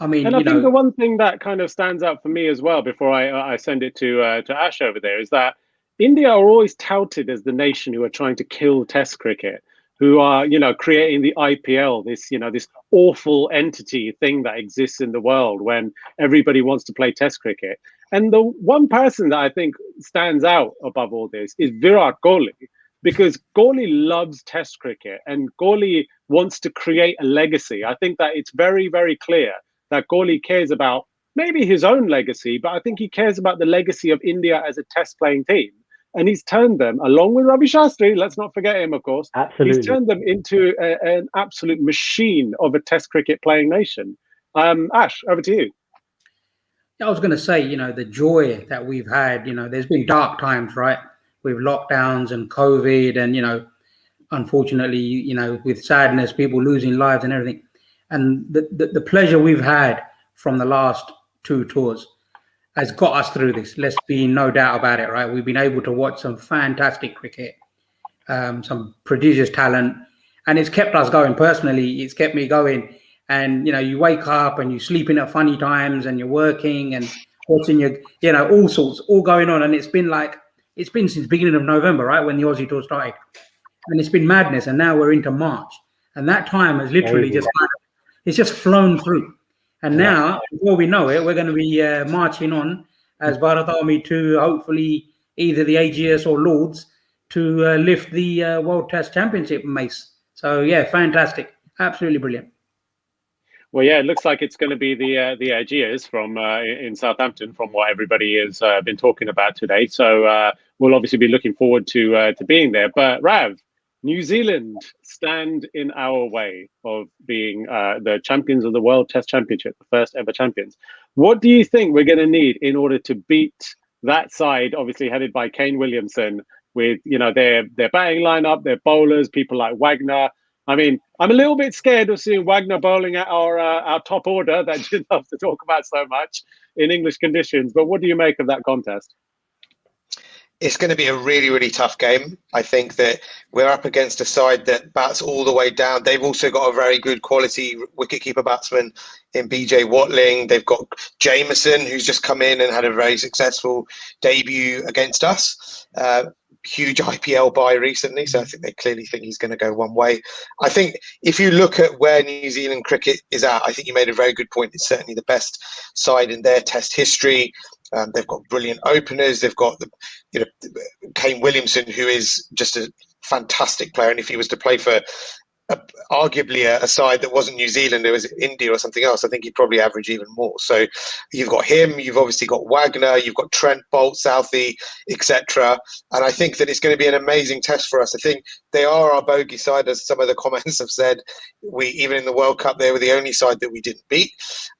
Speaker 1: I mean, and I think the one thing that kind of stands out for me as well, before I send it to Ash over there, is that India are always touted as the nation who are trying to kill Test cricket, who are, creating the IPL, this awful entity thing that exists in the world when everybody wants to play Test cricket. And the one person that I think stands out above all this is Virat Kohli, because Kohli loves Test cricket and Kohli wants to create a legacy. I think that it's very, very clear that Kohli cares about maybe his own legacy, but I think he cares about the legacy of India as a Test playing team. And he's turned them, along with Ravi Shastri, let's not forget him, of course.
Speaker 2: Absolutely.
Speaker 1: He's turned them into an absolute machine of a Test cricket playing nation. Ash, over to you.
Speaker 5: I was going to say, the joy that we've had, there's been dark times, right? With lockdowns and COVID and, unfortunately, with sadness, people losing lives and everything. And the pleasure we've had from the last 2 tours has got us through this. Let's be no doubt about it, right? We've been able to watch some fantastic cricket, some prodigious talent, and it's kept us going. Personally, it's kept me going. And, you wake up and you're sleeping at funny times and you're working and watching all sorts, all going on. And it's been since the beginning of November, right? When the Aussie tour started. And it's been madness. And now we're into March. And that time has literally it's just flown through. And now, before we know it, we're going to be marching on as Bharat Army to hopefully either the AGS or Lords to lift the World Test Championship mace. So, yeah, fantastic. Absolutely brilliant.
Speaker 1: Well, yeah, it looks like it's going to be the Aegeas from in Southampton, from what everybody has been talking about today. So we'll obviously be looking forward to being there. But Rav, New Zealand stand in our way of being the champions of the World Test Championship, the first ever champions. What do you think we're going to need in order to beat that side, obviously headed by Kane Williamson, with their batting lineup, their bowlers, people like Wagner? I mean, I'm a little bit scared of seeing Wagner bowling at our top order that you love to talk about so much in English conditions. But what do you make of that contest?
Speaker 4: It's going to be a really, really tough game. I think that we're up against a side that bats all the way down. They've also got a very good quality wicketkeeper batsman in BJ Watling. They've got Jameson, who's just come in and had a very successful debut against us. Huge IPL buy recently, so I think they clearly think he's going to go one way. I think if you look at where New Zealand cricket is at, I think you made a very good point. It's certainly the best side in their Test history. They've got brilliant openers. They've got Kane Williamson, who is just a fantastic player. And if he was to play for arguably a side that wasn't New Zealand, it was India or something else, I think he'd probably average even more. So you've got him, you've obviously got Wagner, you've got Trent Bolt, Southey, etc. And I think that it's going to be an amazing test for us. I think they are our bogey side, as some of the comments have said. Even in the World Cup, they were the only side that we didn't beat.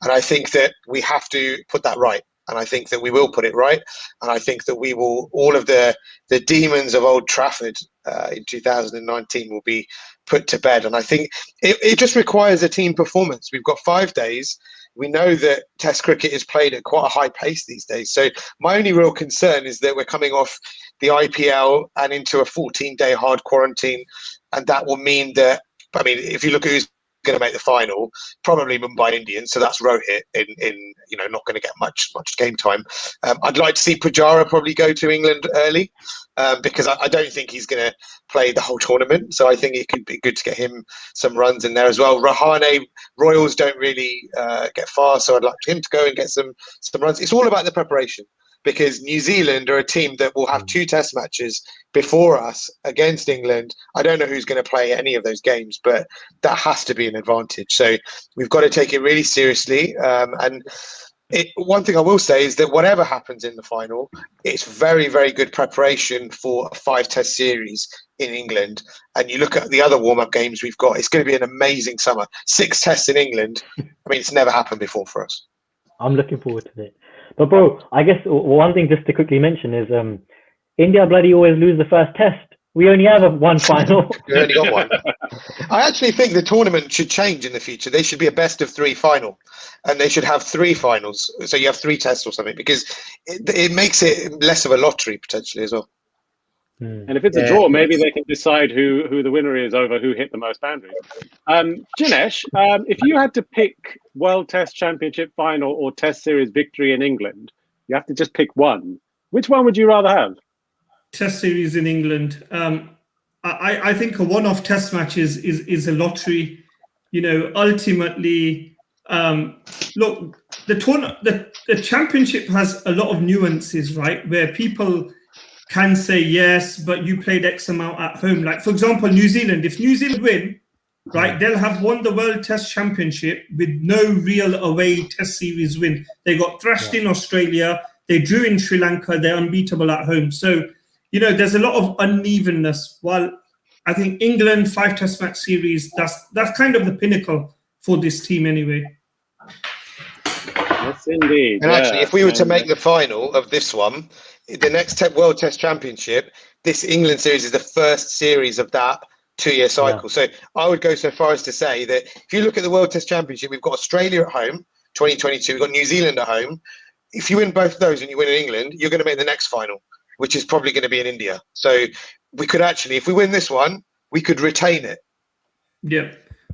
Speaker 4: And I think that we have to put that right. And I think that we will put it right. And I think that we will, all of the demons of Old Trafford in 2019 will be put to bed. And I think it just requires a team performance. We've got 5 days. We know that Test cricket is played at quite a high pace these days. So my only real concern is that we're coming off the IPL and into a 14-day hard quarantine. And that will mean that, I mean, if you look at who's going to make the final, probably Mumbai Indians, so that's Rohit in not going to get much game time. I'd like to see Pujara probably go to England early, because I don't think he's going to play the whole tournament, so I think it could be good to get him some runs in there as well. Rahane, Royals don't really get far, so I'd like him to go and get some runs. It's all about the preparation, because New Zealand are a team that will have 2 test matches before us against England. I don't know who's going to play any of those games, but that has to be an advantage. So we've got to take it really seriously. One thing I will say is that whatever happens in the final, it's very, very good preparation for a 5-test series in England. And you look at the other warm-up games we've got, it's going to be an amazing summer. 6 tests in England. I mean, it's never happened before for us. I'm
Speaker 2: looking forward to it. But bro, I guess one thing just to quickly mention is India bloody always lose the first test. We only have one final.
Speaker 4: We only got one. I actually think the tournament should change in the future. They should be a best of 3 final, and they should have 3 finals. So you have 3 tests or something, because it makes it less of a lottery potentially as well.
Speaker 1: And if it's a draw, maybe they can decide who the winner is over who hit the most boundaries. Jinesh, if you had to pick World Test Championship final or Test Series victory in England, you have to just pick one. Which one would you rather have?
Speaker 3: Test Series in England. I think a one-off Test match is a lottery. Ultimately, look, the championship has a lot of nuances, right? Where people can say yes, but you played X amount at home. Like, for example, New Zealand. If New Zealand win, right, they'll have won the World Test Championship with no real away Test Series win. They got thrashed in Australia. They drew in Sri Lanka. They're unbeatable at home. So, there's a lot of unevenness. While I think England 5 Test match series, that's kind of the pinnacle for this team anyway.
Speaker 1: Yes, indeed.
Speaker 4: And actually, if we were to make the final of this one, the next World Test Championship, this England series is the first series of that 2-year cycle. Yeah. So I would go so far as to say that if you look at the World Test Championship, we've got Australia at home, 2022, we've got New Zealand at home. If you win both of those and you win in England, you're going to make the next final, which is probably going to be in India. So we could actually, if we win this one, we could retain it.
Speaker 3: Yeah.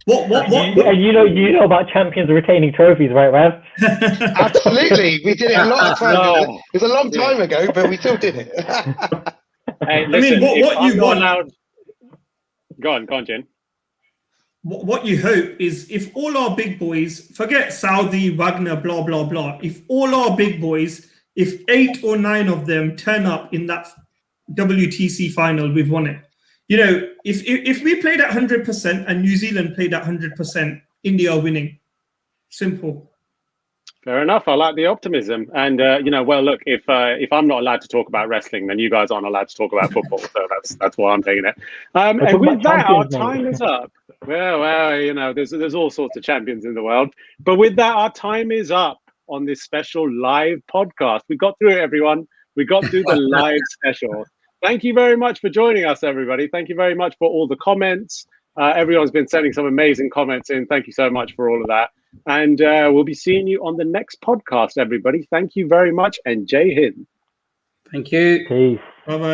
Speaker 2: And you know about champions retaining trophies, right, Rav?
Speaker 4: Absolutely. We did it a lot of times. It was a long time ago, but we still did it.
Speaker 1: Hey, listen,
Speaker 3: what you want...
Speaker 1: Go on, Jen.
Speaker 3: What you hope is, if all our big boys, forget Southey, Wagner, blah, blah, blah, if all our big boys, if 8 or 9 of them turn up in that WTC final, we've won it. If we played at 100% and New Zealand played at 100%, India are winning. Simple.
Speaker 1: Fair enough. I like the optimism. And well, look, if I'm not allowed to talk about wrestling, then you guys aren't allowed to talk about football. So that's why I'm taking it. And with that, our time is up. Well, there's all sorts of champions in the world. But with that, our time is up on this special live podcast. We got through it, everyone. We got through the live special. Thank you very much for joining us, everybody. Thank you very much for all the comments. Everyone's been sending some amazing comments in. Thank you so much for all of that. And we'll be seeing you on the next podcast, everybody. Thank you very much. And Jai Hind.
Speaker 5: Thank you.
Speaker 2: Peace.
Speaker 3: Bye-bye.